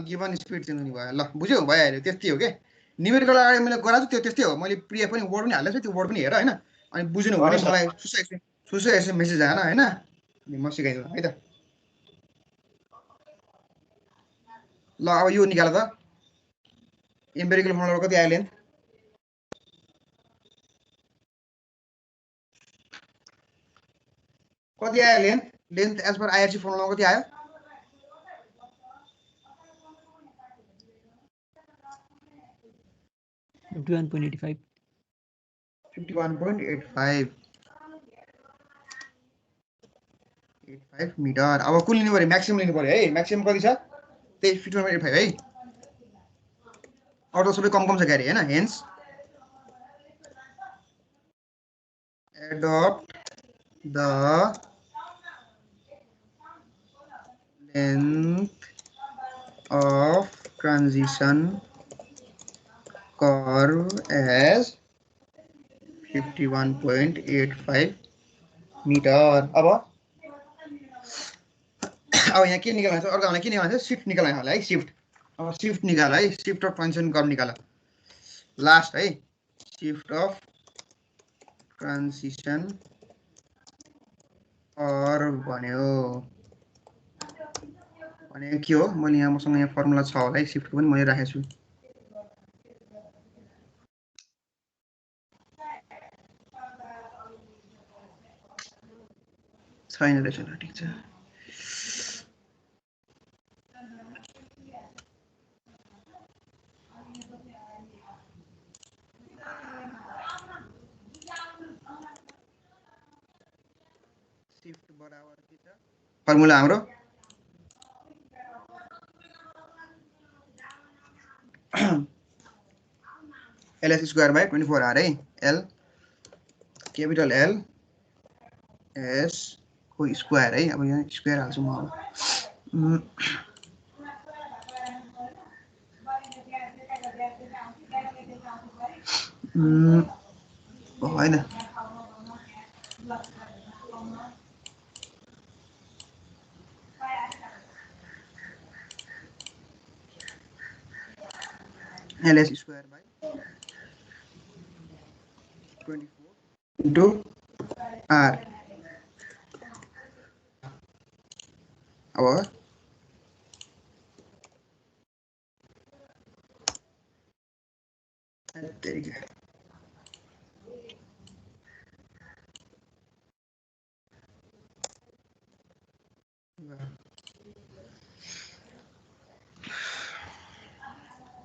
गिभन स्पिड चेन्ज हुने भयो। ल बुझ्यौ, भइहाल्यो, त्यति हो के। न्युमेरिकल अगाडि मैले गराएको छु त्यो त्यस्तै हो। मैले प्रिया पनि वर्ड पनि हालेको छु, त्यो वर्ड पनि हेर होइन। अनि बुझ्नु भने मलाई सुसु मेसेज आएन होइन, म सिकाइदिउँ है त। ल अब यो निकाल त, एम्पेरिकल फर्मुला कति आयो लेन्थ? कति आयो length? Length as per IRC formula कति आयो? 51.85 मिटर। अब कुल लिनु पर्यो, म्याक्सिमम लिनु पर्यो है। म्याक्सिमम कति छ? त्यही 51.85 है। अरू त सबै कम छ क्यारे होइन। Hence adopt the length of transition curve as 51.85 metre. अब यहाँ के निकाल्नु छ? अर्को हामीलाई के निकाल्नु छ? सिफ्ट निकाल्नु होला है, सिफ्ट। अब सिफ्ट निकाल है, सिफ्ट अफ ट्रान्जिसन कर्व निकाल लास्ट है। सिफ्ट अफ ट्रान्जिसन कर्व भन्यो के हो? मैले यहाँ मसँग यहाँ फर्मुला छ होला है, सिफ्टको पनि मैले राखेको छु। छैन रहेछ ल ठिक छ शिफ्ट बराबर के छ फर्मुला हाम्रो ls square by 24r है l capital L s को स्क्वायर है अब यहाँ स्क्वायर हाल्छु म अब होइन ls square by 24 into r अब there you go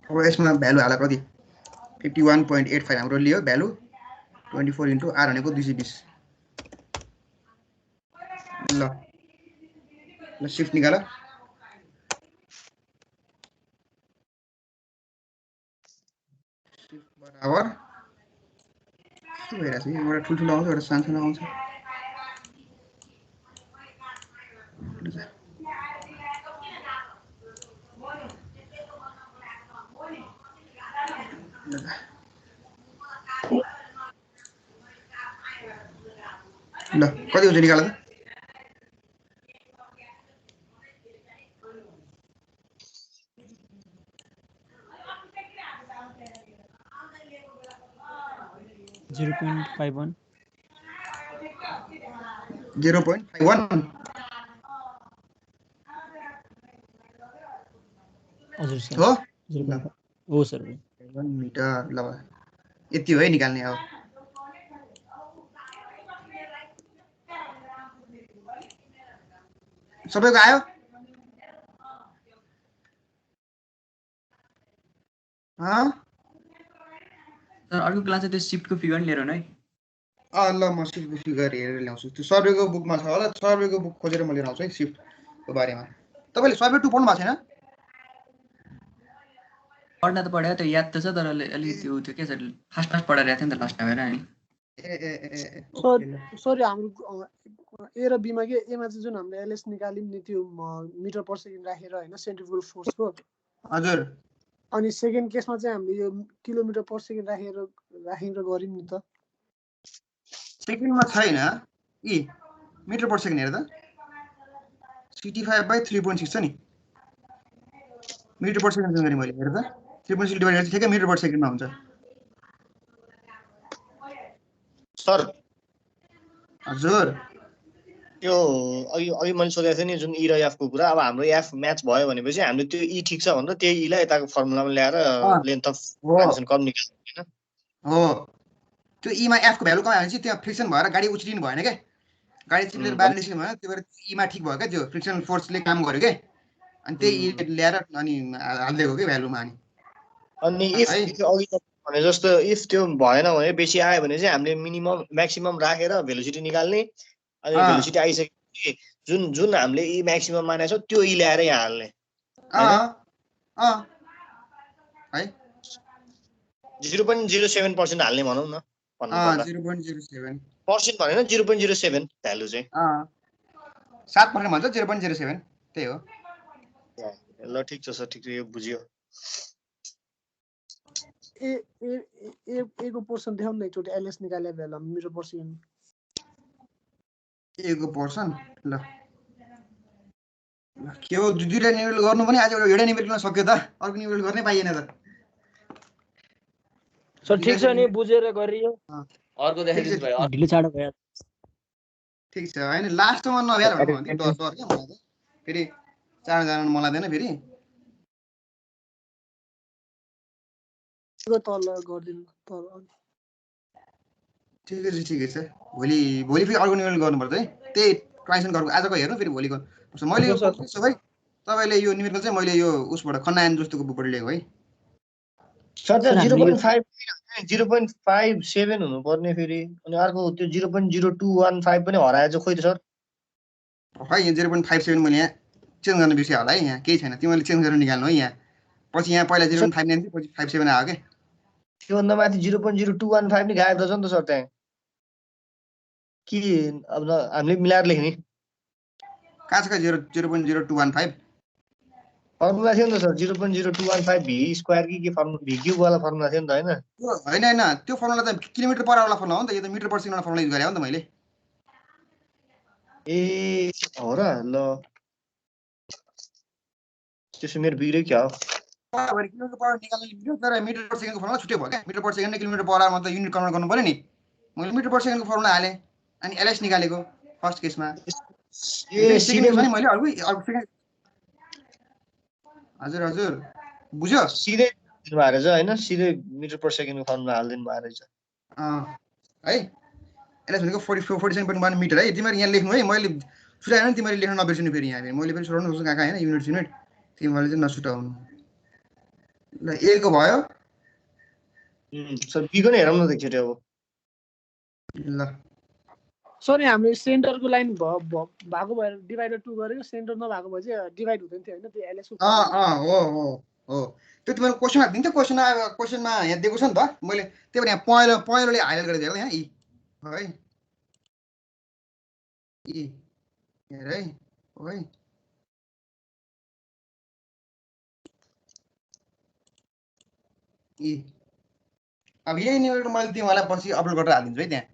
अब यसमा भ्यालु हाला कति 51.85 हाम्रो लियो भ्यालु 24 into r भनेको 220 ल ल शिफ्ट निकाल शिफ्ट बराबर के भइरहेछ एउटा ठुल्ठुलो आउँछ एउटा सानो आउँछ ल कति हुन्छ निकाल त Zero point 0.51 0.51 हजुर सर हो 0.5 हो सर 1 मिटर ल यति हो है निकाल्ने अब सबैको आयो सर अर्को क्लास चाहिँ त्यो शिफ्टको फिगर लिएर आउनु है ल म शिफ्टको फिगर हेरेर ल्याउँछु त्यो सर्वेको बुकमा छ होला सर्वेको बुक खोजेर म लिएर आउँछु है शिफ्टको बारेमा तपाईँले सर्वे 2 पढ्नु भएको छैन पढ्न त पढ्यो त्यो याद त छ तर अलि त्यो के छ फास्ट पढाइरहेको थियो नि त लास्ट टाइम हैन सरी हाम्रो ए र बीमा के एमा चाहिँ जुन हामीले एलएस निकाल्यौं नि त्यो मिटर पर सेकेन्ड राखेर हैन सेन्ट्रिफुगल फोर्सको हजुर अनि सेकेन्ड केसमा चाहिँ हामीले यो किलोमिटर पर सेकेन्ड राखेर गर्यौं नि त सेकेन्डमा छैन इ मिटर पर सेकेन्ड हेर त CT5/3.6 छ नि मिटर पर सेकेन्ड गरे मैले हेर त 3.6 डिवाइड गरेर ठ्याक्कै मिटर पर सेकेन्डमा हुन्छ सर हजुर त्यो अघि मैले सोधेको थिएँ नि जुन ई र एफ को कुरा अब हाम्रो एफ म्याच भयो भनेपछि हामीले त्यो ई ठिक छ भनेर त्यही ई लाई यताको फर्मुलामा ल्याएर लेन्थ अफ ट्रान्जिसन कर्भ निकाल्नु हैन हो त्यो ई मा एफ को भ्यालु कम आएपछि त्यहाँ फ्रिक्सन भएर गाडी उछिलिनु भएन के गाडी चिप्लेर बाहिर निस्किनु भएन त्यो भएर ई मा ठिक भयो के त्यो फ्रिक्सनल फोर्सले काम गर्यो के अनि त्यही ई ल्याएर अनि हाल्दिएको के भ्यालुमा अनि इफ अघि भने जस्तो इफ त्यो भएन भने बेसी आयो भने चाहिँ हामीले मिनिमम म्याक्सिमम राखेर भेलोसिटी निकाल्ने अनि भेलोसिटी आइसकेपछि जुन हामीले ई म्याक्सिमम मानेको छौं त्यो ई ल्याएर यहाँ हाल्ने है 0.07% हाल्ने भनौं न भन्नुपर्दा 0.07 पर्सेन्ट भनेन 0.07 भ्यालु चाहिँ 7% भन्छ 0.07 त्यही हो ल ठिक छ सर ठिक छ यो बुझियो ए को पोर्सन देखाउन एकचोटि एलएस निकाले बेला मिटर पर सेकेन्ड ए को पोर्सन ल के हो दुईटा निबल गर्नु पनि आज एउटा निबलमा सक्यो त अर्को निबल गर्नै पाइएन त सर ठीक छ नि बुझेर गरियो अर्को देखाइदिनु भयो ढिलो चाँडो भयो ठीक छ हैन लास्टमा नभ्याएर भन्नु डर डर के मलाई त फेरि चाँडो जान मलाई देन फेरि तल गर्दिनु तल ठिकै छ भोलि फेरि अर्को निबल गर्नुपर्छ है त्यही ट्रान्सलेसन गर्नु आजको हेर्नु फेरि भोलिको मैले यो बुझ्छु भाइ तपाईले यो न्युमेरिकल चाहिँ मैले यो उसबाट खन्नायन जस्तोको बुकबाट लिएको है सर त्यहाँ 0.57 हुनुपर्ने फेरि अनि अर्को त्यो 0.0215 पनि हराएछ खोइ त सर खै यहाँ 0.57 मैले यहाँ चेन्ज गर्न बिर्सेँ होला है यहाँ केही छैन तिमीले चेन्ज गरेर निकाल्नु है यहाँ पछि यहाँ पहिला 0.59 थियो पछि 57 आयो के त्योभन्दा माथि 0.0215 नि गायब रहेछ नि त सर त्यहाँ कि अब हामीले मिलाएर लेख्ने कहाँ छ 0.0215 फर्मुला थियो नि त सर 0.0215 भी स्क्वायर कि के फर्मुला भी क्यूब वाला फर्मुला थियो नि त हैन हैन त्यो फर्मुला त किलोमिटर पर आवरला फर्मुला हो नि त यो त मिटर पर सेकेन्डमा फर्मुला युज गरे हो नि त मैले ए हो र ल त्यसो मेरो बिग्रे क्या हो किलोमिटर पर निकाल्ने लिमिट तर मिटर पर सेकेन्डको फर्मुला छुट्टै भयो क्या मिटर पर सेकेन्ड र किलोमिटर पर आवरमा त युनिट कन्भर्ट गर्नु पर्यो नि मैले मिटर पर सेकेन्डको फर्मुला हाले अनि एलएस निकालेको फर्स्ट केसमा ए सेकेन्ड केसमा नि मैले अर्को सेकेन्ड हजुर हजुर बुझ्यो सिधै दिनु भएको रहेछ हैन सिधै मिटर पर सेकेन्डको फर्मुला हाल्दिनु भएको रहेछ है एलएस भनेको 47.1 मिटर है तिमीहरू यहाँ लेख्नु है मैले छुटाएन नि तिमीहरूले लेख्न नबिर्सिनु फेरि यहाँ मैले पनि छुटाउनु सक्छु कहाँ हैन युनिट तिमीहरूले चाहिँ नछुटाउनु ल ए को भयो सर बी को नै हेरौँ न त एकचोटि अब ल सर हाम्रो सेन्टरको लाइन भएको भएर डिभाइडर 2 गरेको सेन्टर नभएको भए चाहिँ डिभाइड हुँदैन थियो हैन त्यो एलएस हो त्यो तिमीहरू क्वेसनमा दिन्छ क्वेसनमा यहाँ दिएको छ नि त मैले त्यही भएर यहाँ पहेँलोले हाइलाइट गरेर हेर्दा यहाँ है हेर है हो है अब यही न्युमेरिकल मैले तिमीहरूलाई पछि अपलोड गरेर हालिदिन्छु है त्यहाँ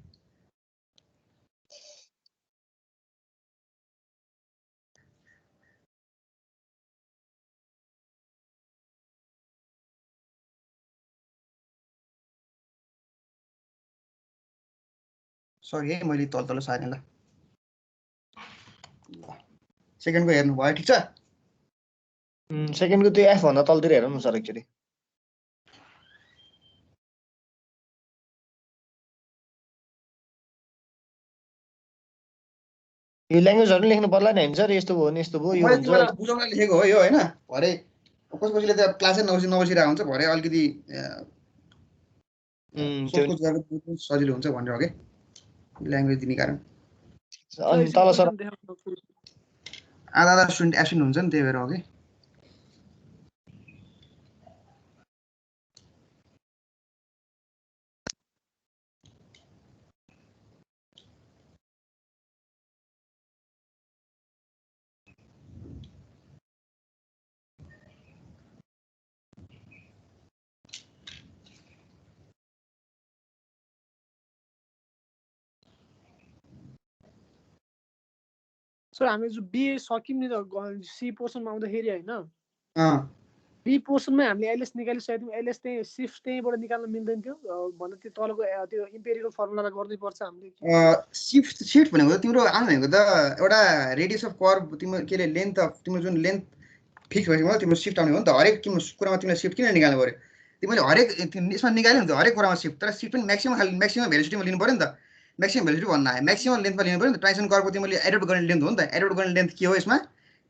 सरी है मैले तल सारेँ ल सेकेन्डको हेर्नु भयो ठिक छ सेकेन्डको त्यो एफ भन्दा तलतिर हेरौँ न सर एकचोटि यो ल्याङ्ग्वेजहरु लेख्नु पर्ला नि हैन सर यस्तो भयो नि यस्तो भयो यो हुन्छ मैले बुझाउन लेखेको हो यो हैन भरे कसैले त क्लासै नबसिरहेको हुन्छ भरे अलिकति सोच गरेर सजिलो हुन्छ भनेर हो के ल्याङ्ग्वेज दिने कारण अनि तल सर आधा स्टुडेन्ट एब्सेन्ट हुन्छ नि त्यही भएर हो कि सर हामी जो बी सक्यौँ नि त सी पोर्सनमा आउँदाखेरि हैन बी पोर्सनमै हामीले एलएस निकालिसकेको थियौँ एलएस चाहिँ सिफ्ट त्यहीँबाट निकाल्न मिल्दैन थियो भन्दा त्यो तलको त्यो इम्पेरिकल फर्मुलालाई गर्नै पर्छ हामीले सिफ्ट भनेको तिम्रो आउनु भनेको त एउटा रेडियस अफ कर्भ तिम्रो केले लेन्थ अफ तिम्रो जुन लेन्थ फिक्स भएपछि तिम्रो सिफ्ट आउने हो नि त हरेक कुरामा तिमीले सिफ्ट किन निकाल्नु पर्यो तिमीले हरेक यसमा निकाल्यो नि त हरेक कुरामा सिफ्ट तर सिफ्ट पनि म्याक्सिमम भेलिडिटीमा लिनु पर्यो नि त म्याक्सिमम भेलिडिटी भन्न आयो म्याक्सिमम लेन्थमा लिनु पर्यो नि त ट्रान्जिसन कर्भको तिमीले एडप्ट गर्ने लेन्थ हो नि त एडप्ट गर्ने लेन्थ के हो यसमा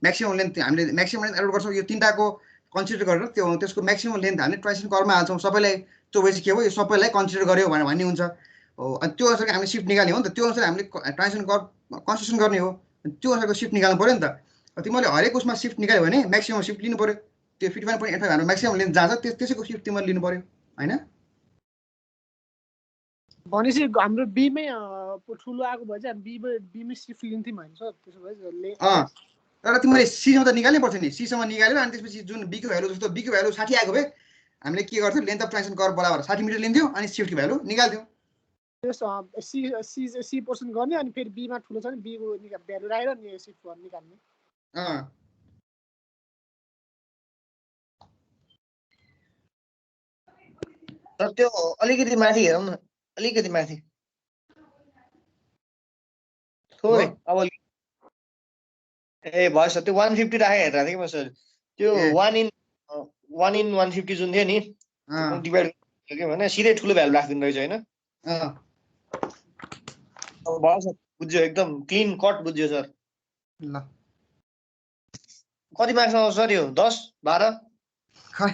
म्याक्सिमम लेन्थ हामीले म्याक्सिमम लेन्थ एडप्ट गर्छौँ यो तिनटाको कन्सिडर गरेर त्यसको म्याक्सिमम लेन्थ हामीले ट्रान्जिसन कर्भमा हाल्छौँ सबैलाई त्यो भएपछि के हो यो सबैलाई कन्सिडर गर्यो भनेर भन्ने हुन्छ हो अनि त्यो अनुसारको हामीले सिफ्ट निकाल्ने हो नि त त्यो अनुसार हामीले ट्रान्जिसन कर्भ कन्स्ट्रक्सन गर्ने हो त्यो अनुसारको सिफ्ट निकाल्नु पर्यो नि त तिमीले हरेक उसमा सिफ्ट निकाल्यो भने म्याक्सिमम सिफ्ट लिनु पर्यो त्यो 51.85 हाम्रो म्याक्सिमम लेन्थ जहाँ छ त्यसैको सिफ्ट तिमीले लिनु पर्यो हैन भनेपछि हाम्रो बीमै ठुलो आएको भए चाहिँ बीमै सिफ्ट लिन्थ्यौँ हैन सर त्यसो भए तर तिमीले सीसम्म त निकाल्नै पर्छ नि सीसम्म निकाल्यो अनि त्यसपछि जुन बीको भ्यालु जस्तो बीको भ्यालु 60 आएको भए हामीले के गर्थ्यौँ लेन्थ अफ ट्रान्जिसन कर्भ बराबर 60 मिटर लिन्थ्यौँ अनि सिफ्टको भ्यालु निकाल्थ्यौँ त्यस सी पोर्सन गर्ने अनि फेरि बीमा ठुलो छ नि बीको भ्यालु राखेर अनि सिफ्ट गर्न निकाल्ने सर त्यो अलिकति माथि हेरौँ न अलिकति माथि थोरै अब ए भएछ त्यो 150 राखेर हेरेर थिएँ कि म सर त्यो 1 इन 150 जुन थियो नि डिभाइड के भने सिधै ठुलो भ्यालु राखिदिनु रहेछ हैन भएछ बुझ्यो एकदम क्लिन कट बुझ्यो सर। ल कति मार्क्स आउँछ सर यो 10 12? खै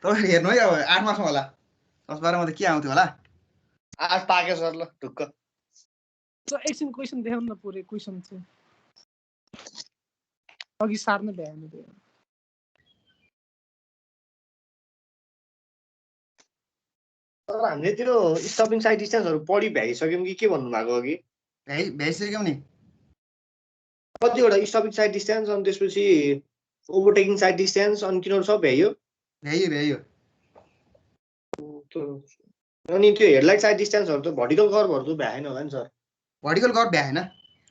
तपाईँ हेर्नु है अब 8 मार्क्समा होला 10 12 मा त के आउँथ्यो होला 8 पाक्यो सर ल ढुक्क। एकछिन क्वेसन देखाउनु न पुरै क्वेसन चाहिँ अघि सार्न भ्याएन त्यो। तर हामीले त्यो स्टपिङ साइड डिस्टेन्सहरु पढि भ्याइसक्यौं कि के भन्नु भएको अघि? भ्याइसक्यौँ नि। कतिवटा स्टपिङ साइड डिस्टेन्स अनि त्यसपछि ओभरटेकिङ साइड डिस्टेन्स अनि तिनीहरु सब भ्याइयो? भ्याइयो। अनि त्यो हेडलाइट साइड डिस्टेन्सहरु त भर्टिकल कर्भहरु त भ्याएन होला नि सर? भर्टिकल कर्भ भ्याएन।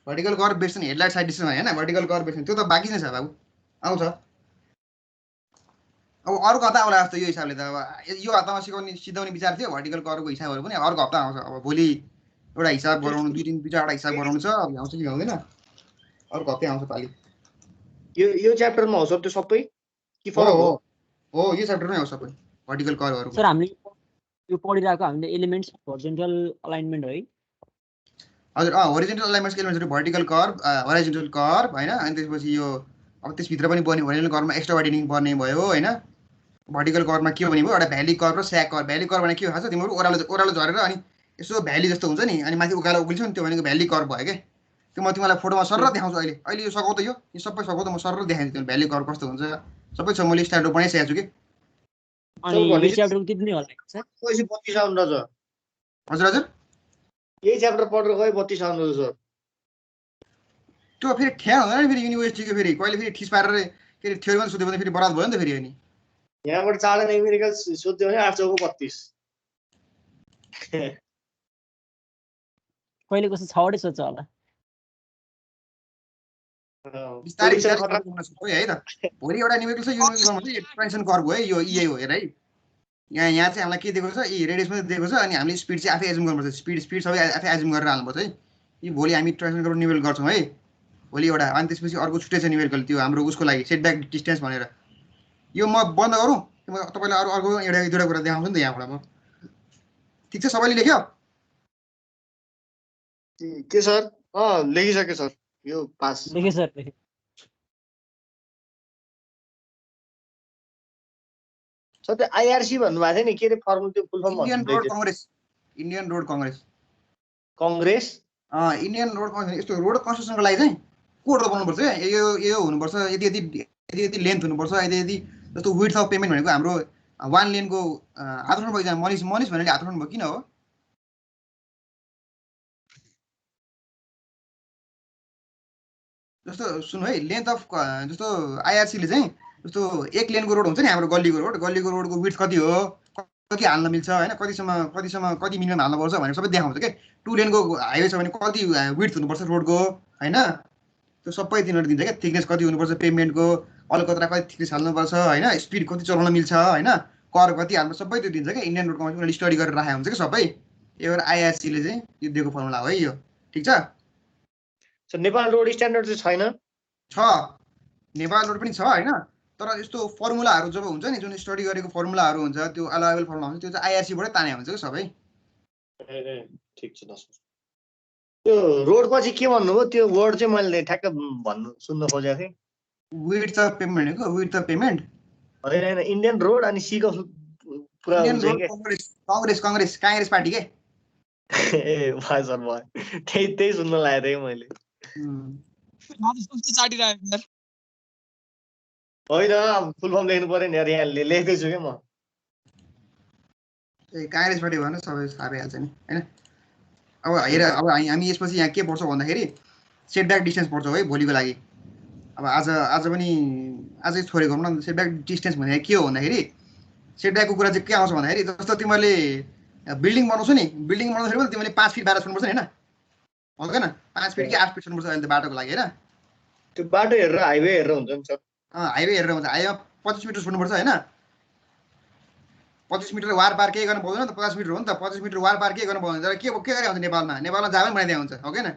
Vertical curve based headlight sight distance हैन भर्टिकल कर्भ बेस्ड त्यो त बाँकी नै छ बाबु आउँछ। अब अर्को हप्ता आउला जस्तो यो हिसाबले त अब यो हप्तामा सिधाउने विचार थियो भर्टिकल कर्भको हिसाबहरु पनि अर्को हप्ता आउँछ। अब भोलि एउटा हिसाब गराउनु 2 दिन 2 हिसाब गराउनु छ अब आउँछ कि आउँदैन अर्को हप्ता आउँछ पाली। यो च्याप्टरमा हो सर त्यो सबै कि फरक हो? हो यो च्याप्टरमै हो सबै भर्टिकल कर्भहरु। सर हामीले यो पढिरहेको हामीले एलिमेन्ट्स हरिजोन्टल अलाइनमेन्ट है। हजुर होरिजोन्टल अलाइनमेन्टको एलिमेन्ट्सहरु भर्टिकल कर्भ होरिजोन्टल कर्भ हैन अनि त्यसपछि यो अब त्यसभित्र पनि पर्ने होरिजोन्टल कर्भमा एक्स्ट्रा वाइडनिङ पर्ने भयो हैन। भर्टिकल कर्भमा के भन्ने भयो एउटा भ्याली कर्भ र स्याग कर्भ। भ्याली कर्भ भने के हो थाहा छ तिम्रो ओह्रालो झरेर अनि यसो भ्याली जस्तो हुन्छ नि अनि माथि उकालो उक्लिन्छ नि त्यो भनेको भ्याली कर्भ भयो के। त्यो म तिमीलाई फोटोमा सरर देखाउँछु अहिले यो सघाउ त यो सबै सघाउ त म सरर देखाउँछु तिमीलाई भ्याली कर्भ कस्तो हुन्छ सबै छ मैले स्ट्यान्डर्ड बनाइसकेको छु के। अनि यो च्याप्टरको त्यति नै होला सर। 32 आउनु छ। हजुर यही च्याप्टर पढेर गए 32 आउनु छ सर। त्यो फेरि ठ्याङ हुँदैन नि फेरि युनिभर्सिटीको फेरि कहिले फेरि ठिस पारेर के अरे थ्योरीमा सोध्यो भने फेरि बराद भयो नि त फेरि अनि यहाँबाट चार्ट न्युमेरिकल सोध्यो भने 8 चौको 32 कहिले कस्तो 6 वटै सोध्छ होला। बिस्तारै है त भोलि एउटा न्युमेरिकल छ यो न्युमेरिकलमा चाहिँ ट्रान्जिसन कर्भ हो है यो इए हो हेर है। यहाँ चाहिँ हामीलाई के दिएको छ रेडियस पनि दिएको छ अनि हामीले स्पिड चाहिँ आफै एजुम गर्नुपर्छ स्पिड सबै आफै एजुम गरेर हाल्नुपर्छ है। यो भोलि हामी ट्रान्जिसन कर्भ न्युमेरिकल गर्छौँ है भोलि एउटा अनि त्यसपछि अर्को छुट्टै छ न्युमेरिकल त्यो हाम्रो उसको लागि सेटब्याक डिस्टेन्स भनेर। यो म बन्द गरौँ तपाईँलाई अर्को एउटा 2 कुरा देखाउँछु नि त यहाँबाट म। ठिक छ सबैले लेख्यो? के सर? लेखिसके सर यो पास लेखे सर लेखे। सर त्यो आईआरसी भन्नुभएको थियो नि के रे फर्मुला त्यो full form Indian road Congress. Indian road Congress Indian road Congress यस्तो रोड कन्स्ट्रक्सनको लागि चाहिँ कोड बनाउनुपर्छ यो हुनुपर्छ यदि लेन्थ हुनुपर्छ यदि जस्तो विड्थ अफ पेमेन्ट भनेको हाम्रो 1 लेनको हात उठाउनु भयो मनिष भनेले हात उठाउनु भयो किन हो? जस्तो सुन्नु है लेन्थ अफ जस्तो आईआरसीले चाहिँ जस्तो 1 लेनको रोड हुन्छ नि हाम्रो गल्लीको रोडको विड्थ कति हो कति हाल्न मिल्छ हैन कतिसम्म कति मिनिमम हाल्न पर्छ भनेर सबै देखाउँछ के। 2 लेनको हाइवे छ भने कति विड्थ हुनुपर्छ रोडको हैन त्यो सबै तिनीहरु दिन्छ के। थिकनेस कति हुनुपर्छ पेभमेन्टको अलकत्रा कति थिकनेस हाल्नुपर्छ हैन स्पिड कति चलाउन मिल्छ हैन कर कति हाल्नु सबै त्यो दिन्छ के। इन्डियन रोड कांग्रेसले उनीहरुले स्टडी गरेर राखेको हुन्छ के सबै। एउटा आईआरसीले चाहिँ यो दिएको फर्मुला हो है यो ठीक छ। सो नेपाल रोड स्ट्यान्डर्ड चाहिँ छैन? छ नेपाल रोड पनि छ हैन तर यस्तो फर्मुलाहरु जब हुन्छ नि जुन स्टडी गरेको फर्मुलाहरु हुन्छ त्यो अलाइबल फर्मुला हुन्छ त्यो चाहिँ आईआरसी बाटै ताने हुन्छ के सबै। ठीक छ दस। त्यो रोड पछि के भन्नुभयो त्यो वर्ड चाहिँ मैले ठ्याक्क भन्नु सुन्न खोजेको थिएँ। विड्थ अफ पेमेन्ट भनेको विड्थ अफ पेमेन्ट हैन इन्डियन रोड अनि सी को पुरा कांग्रेस पार्टी के। ए भाइ सर भाइ त्यही सुन्न लागेको थिएँ मैले। होइन फुल फर्म लेख्नु पर्यो नि यार यहाँ लेख्दैछु के म। ए कांग्रेस पार्टी भन्न सबै थाहा भइहाल्छ नि हैन। अब हेर अब हामी यसपछि यहाँ के पढ्छौँ भन्दाखेरि सेटब्याक डिस्टेन्स पढ्छौँ है भोलिको लागि। अब आज पनि आजै थोरै गरौँ न। सेटब्याक डिस्टेन्स भनेको के हो भन्दाखेरि सेटब्याकको कुरा चाहिँ के आउँछ भन्दाखेरि जस्तो तिमीले बिल्डिङ बनाउँछौ नि बिल्डिङ बनाउँदाखेरि पनि तिमीले 5 फिट बाहिर छोड्नुपर्छ नि हैन हुँदैन 5 फिट कि 8 फिट छोड्नुपर्छ अहिले बाटोको लागि हैन। त्यो बाटो हेरेर हाइवे हेरेर हुन्छ नि सर। हाइवे हेरेर हुन्छ हाइवेमा 25 मिटर छोड्नुपर्छ हैन। 25 मिटर वार पार केही गर्न पाउँदैन त 50 मिटर हो नि त 25 मिटर वार पार केही गर्न पाउँदैन तर के गरे हुन्छ नेपालमा जाबा पनि बनाइदिया हुन्छ हो किन?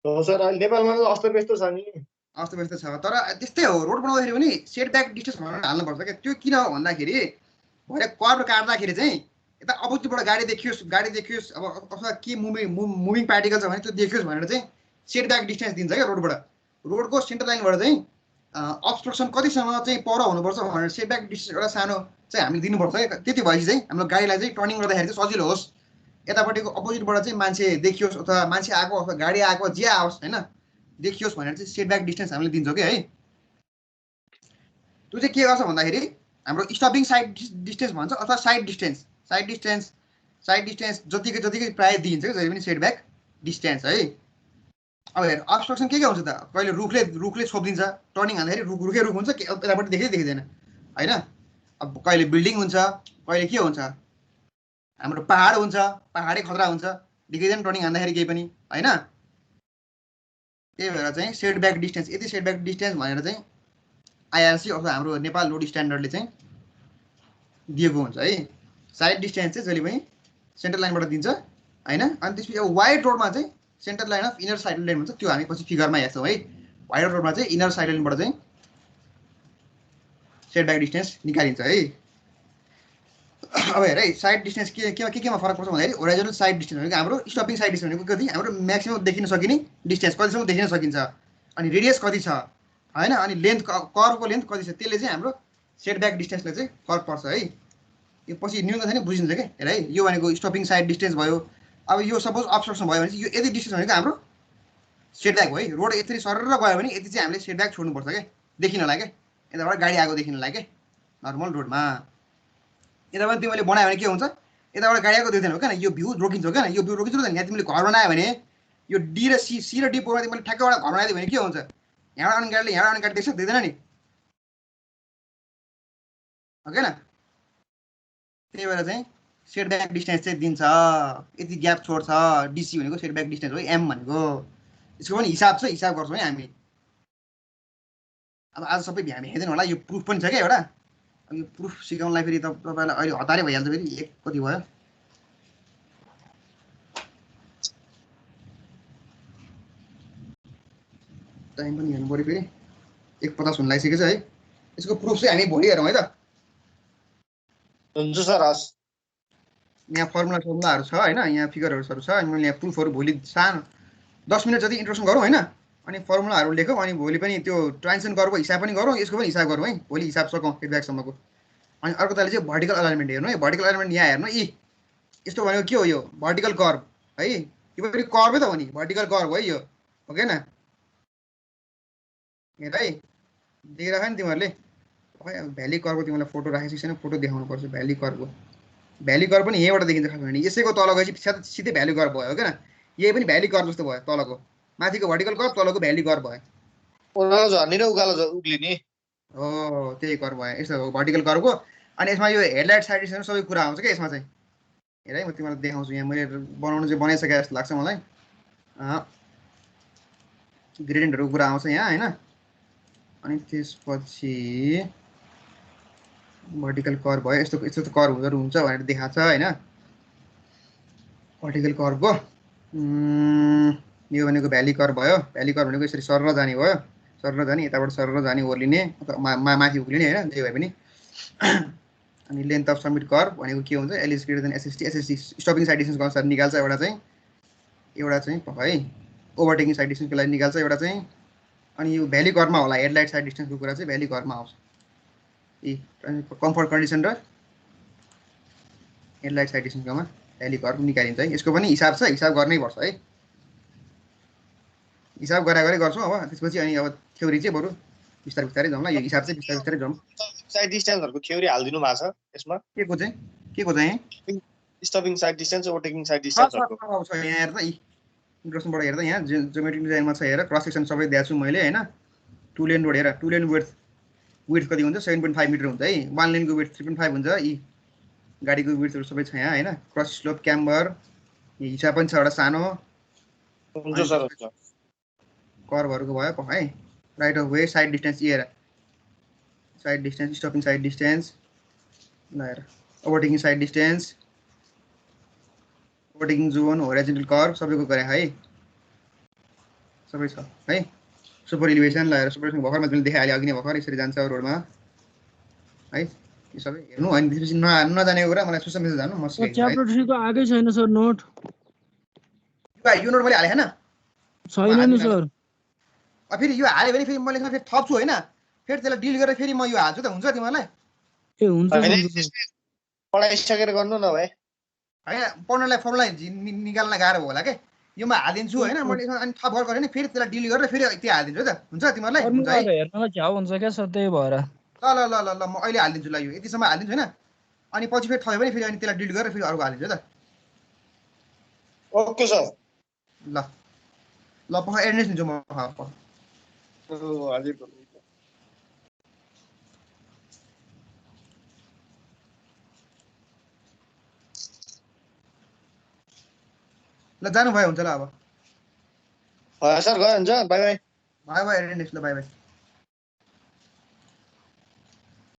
हो सर अहिले नेपालमा अस्तव्यस्त छ नि। अस्तव्यस्त छ तर त्यस्तै हो रोड बनाउँदाखेरि पनि सेटब्याक डिस्टेन्स भनेर हाल्नुपर्छ के। त्यो किन हो भन्दाखेरि भरे कर्भ काट्दाखेरि चाहिँ यता अपोजिटबाट गाडी देखियोस् अब अथवा के मुभिङ पार्टिकल छ भने त्यो देखियोस् भनेर चाहिँ सेटब्याक डिस्टेन्स दिन्छ क्या रोडबाट। रोडको सेन्टर लाइनबाट चाहिँ अब्स्ट्रक्सन कतिसम्म चाहिँ पर हुनुपर्छ भनेर सेटब्याक डिस्टेन्स एउटा सानो चाहिँ हामीले दिनुपर्छ क्या। त्यति भएपछि चाहिँ हाम्रो गाडीलाई चाहिँ टर्निङ गर्दाखेरि चाहिँ सजिलो होस्, यतापट्टिको अपोजिटबाट चाहिँ मान्छे देखियोस् अथवा मान्छे आएको अथवा गाडी आएको जे आओस् होइन देखियोस् भनेर चाहिँ सेटब्याक डिस्टेन्स हामीले दिन्छौँ कि है। त्यो चाहिँ के गर्छ भन्दाखेरि हाम्रो स्टपिङ साइड डिस्टेन्स भन्छ अथवा साइड डिस्टेन्स जतिकै प्राय दिइन्छ कि जहिले पनि सेटब्याक डिस्टेन्स है। अब हेर अब्स्ट्रक्सन के हुन्छ त, कहिले रुखले छोपिदिन्छ, टर्निङ हाल्दाखेरि रुख हुन्छ यतापट्टि देखिँदैन होइन। अब कहिले बिल्डिङ हुन्छ, कहिले के हुन्छ हाम्रो पहाड हुन्छ, पहाडै खतरा हुन्छ, देखिँदैन टर्निङ हाल्दाखेरि केही पनि होइन। त्यही भएर चाहिँ सेटब्याक डिस्टेन्स यति सेटब्याक डिस्टेन्स भनेर चाहिँ आइआरसी अथवा हाम्रो नेपाल रोड स्ट्यान्डर्डले चाहिँ दिएको हुन्छ है। साइड डिस्टेन्स चाहिँ जहिले पनि सेन्टर लाइनबाट दिन्छ होइन। अनि त्यसपछि अब वाइड रोडमा चाहिँ centre line of inner side line भन्छ, त्यो हामी पछि फिगरमा हेर्छौँ है। वाइड रोडमा चाहिँ इनर साइड लाइनबाट चाहिँ सेटब्याक डिस्टेन्स निकालिन्छ है। अब हेर है साइड डिस्टेन्स केमा फरक पर्छ भन्दाखेरि होराइजनल साइड डिस्टेन्स भनेको हाम्रो स्टपिङ साइड डिस्टेन्स भनेको कति हाम्रो म्याक्सिमम देखिन सकिने डिस्टेन्स कतिसम्म देखिन सकिन्छ, अनि रेडियस कति छ होइन, अनि लेन्थ कर्भको लेन्थ कति छ, त्यसले चाहिँ हाम्रो सेटब्याक डिस्टेन्सले चाहिँ फरक पर्छ है। यो पछि न्यूनता चाहिँ बुझिन्छ क्या। हेर है यो भनेको स्टपिङ साइड डिस्टेन्स भयो। अब यो सपोज अब्स्ट्रक्सन भयो भने चाहिँ यो यति डिस्टेन्स भनेको हाम्रो सेटब्याक हो है। रोड यसरी सरेर गयो भने यति चाहिँ हामीले सेटब्याक छोड्नुपर्छ क्या, देखिनलाई क्या, यताबाट गाडी आएको देखिनलाई क्या नर्मल रोडमा। यताबाट तिमीले बनायो भने के हुन्छ, यताबाट गाडी आएको देख्दैन हो क्या, यो भ्यू रोकिन्छ क्या, यो भ्यू रोकिन्छ नि। यहाँ तिमीले घर बनायो भने यो डी र सी र डी पोमा तिमीले ठ्याक्कै एउटा घर बनाइदियो भने के हुन्छ, यहाँबाट आउने गाडीले यहाँबाट आउने गाडी देख्दैन नि हो क्या। त्यही भएर चाहिँ सेटब्याक डिस्टेन्स चाहिँ दिन्छ, यति ग्याप छोड्छ। डिसी भनेको सेटब्याक डिस्टेन्स हो, एम भनेको यसको पनि हिसाब छ, हिसाब गर्छौँ है हामी। अब आज सबै हामी हेर्दैन होला, यो प्रुफ पनि छ क्या एउटा। अब यो प्रुफ सिकाउनलाई फेरि तपाईँलाई अहिले हतारै भइहाल्छ, फेरि एक कति भयो टाइम पनि हेर्नु पऱ्यो, फेरि 1:50 हुन लागिसकेको छ है। यसको प्रुफ चाहिँ हामी भोलि हेरौँ है त। हुन्छ सर हस्। यहाँ फर्मुलाहरू छ होइन, यहाँ फिगरहरू छ। मैले यहाँ प्रुफहरू भोलि सानो 10 मिनट जति इन्ट्रोडक्सन गरौँ होइन, अनि फर्मुलाहरू लेखौँ, अनि भोलि पनि त्यो ट्रान्जिसन कर्भको हिसाब पनि गरौँ, यसको पनि हिसाब गरौँ है। भोलि हिसाब सकौँ फिडब्याकसम्मको। अनि अर्को ताले चाहिँ भर्टिकल अलाइनमेन्ट हेर्नु है। भर्टिकल अलाइनमेन्ट यहाँ हेर्नु, यस्तो भनेको के हो, यो भर्टिकल कर्भ है, यो पनि कर्भै त हो नि, भर्टिकल कर्भ है यो हो कि न। हेर है देखिरहेको नि तिमीहरूले भ्याली कर्भको तिमीलाई फोटो राखेको छैन, फोटो देखाउनु पर्छ भ्याली कर्भको। भ्याली कर्भ पनि यहीँबाट देखिन्छ खास भने, यसैको तल गएपछि सिधै भ्याली कर्भ भयो क्या, यही पनि भ्याली कर्भ जस्तो भयो। तलको माथिको भर्टिकल कर्भ, तलको भ्याली कर्भ भयो। ओह्रालो झर्ने र उकालो उक्लिने हो त्यही कर्भ भयो, यस्तो हो भर्टिकल कर्भको। अनि यसमा यो हेडलाइट साइड डिस्टेन्स सबै कुरा आउँछ क्या यसमा चाहिँ। हेर है म तिमीलाई देखाउँछु, यहाँ मैले बनाउनु चाहिँ बनाइसकेँ जस्तो लाग्छ मलाई। ग्रेडियन्टहरूको कुरा आउँछ यहाँ होइन। अनि त्यसपछि भर्टिकल कर्भ भयो, यस्तो यस्तो कर्भहरू हुन्छ भनेर देखाएको छ होइन। भर्टिकल कर्भको यो भनेको भ्याली कर्भ भयो। भ्याली कर्भ भनेको यसरी सरेर जाने भयो, सरेर जाने, यताबाट सरेर जाने, ओर्लिने अथवा माथि उक्लिने होइन, जे भए पनि। अनि लेन्थ अफ समिट कर्भ भनेको के हुन्छ, L is greater than SSD. SSD stopping sight डिस्टेन्सको अनुसार निकाल्छ एउटा चाहिँ है, ओभरटेकिङ साइड डिस्टेन्सको लागि निकाल्छ एउटा चाहिँ। अनि यो भ्याली कर्भमा होला, हेडलाइट साइड डिस्टेन्सको कुरा चाहिँ भ्याली कर्भमा आउँछ। कम्फर्ट कन्डिसन र हेडलाइट साइड डिस्टेन्सकोमा भ्याली कर्भ निकालिन्छ है। यसको पनि हिसाब छ, हिसाब गर्नै पर्छ है। हिसाब गरे गर्छौँ अब त्यसपछि। अनि अब थ्योरी चाहिँ बरु बिस्तारै जाउँला, यो हिसाब चाहिँ बिस्तारै जाउँ। साइड डिस्टेन्सहरुको थ्योरी हाल्दिनु भएको छ यसमा। के को चाहिँ स्टपिङ साइड डिस्टेन्स, ओभरटेकिङ साइड डिस्टेन्सहरुको छ यहाँ हेर्दा। इन्ट्रोडक्सनबाट हेर्दा यहाँ ज्योमेट्रिक डिजाइनमा छ, हेर क्रस सेक्सन सबै दिएको छु मैले होइन। 2 लेन रोड हेर, 2 लेन विड्थ कति हुन्छ, 7.5 मिटर हुन्छ है। 1 लेनको विड्थ 3.5 हुन्छ। यी गाडीको विड्थहरू सबै छ यहाँ होइन। क्रस स्लोप क्याम्बर हिसाब पनि छ एउटा सानो। हुन्छ सर हुन्छ। कर्भहरूको भयो है। Right of way, sight distance, हेर sight distance, stopping sight distance, ल हेर overtaking sight distance, overtaking zone, horizontal curve सबैको गरे है, सबै छ है। सुपर इलिभेसन, ल हेर सुपर इलिभेसन भर्खरमा जुन देखाइहाल्यो अघि नै, भर्खर यसरी जान्छ रोडमा है। यो सबै हेर्नु अनि त्यसपछि नजानेको कुरा मलाई सोसियल मिडिया जानु म सिकाइदिन्छु है च्याप्टर 3 को आकै छैन सर नोट यो नोट मैले हाले हैन छैन नि सर फेरि यो हाल्यो भने फेरि मैले फेरि थप्छु हैन फेरि त्यसलाई डिलिट गरेर फेरि म यो हाल्छु त हुन्छ तिमीलाई ए हुन्छ पढाइसकेर गर्नु न भाइ हैन पढ्नलाई फर्मुला निकाल्न गाह्रो होला के यो म हालिदिन्छु हैन मैले अनि थप गरेर नि फेरि त्यसलाई डिलिट गरेर फेरि त्यो हालिदिन्छु है त हुन्छ तिमीलाई हुन्छ है हेर्नमा झ्याउ हुन्छ क्या सर त्यही भएर ल ल ल ल ल म अहिले हालिदिन्छु ल यो यतिसम्म हालिदिन्छु हैन अनि पछि फेरि थप्यो भने फेरि अनि त्यसलाई डिलिट गरेर फेरि अर्को हालिदिन्छु है त ओके सर ल ल पख एड्रेस दिन्छु म हजुर ल जानु भयो हुन्छ ल अब सर गयो हुन्छ by by by by address ल बाई बाई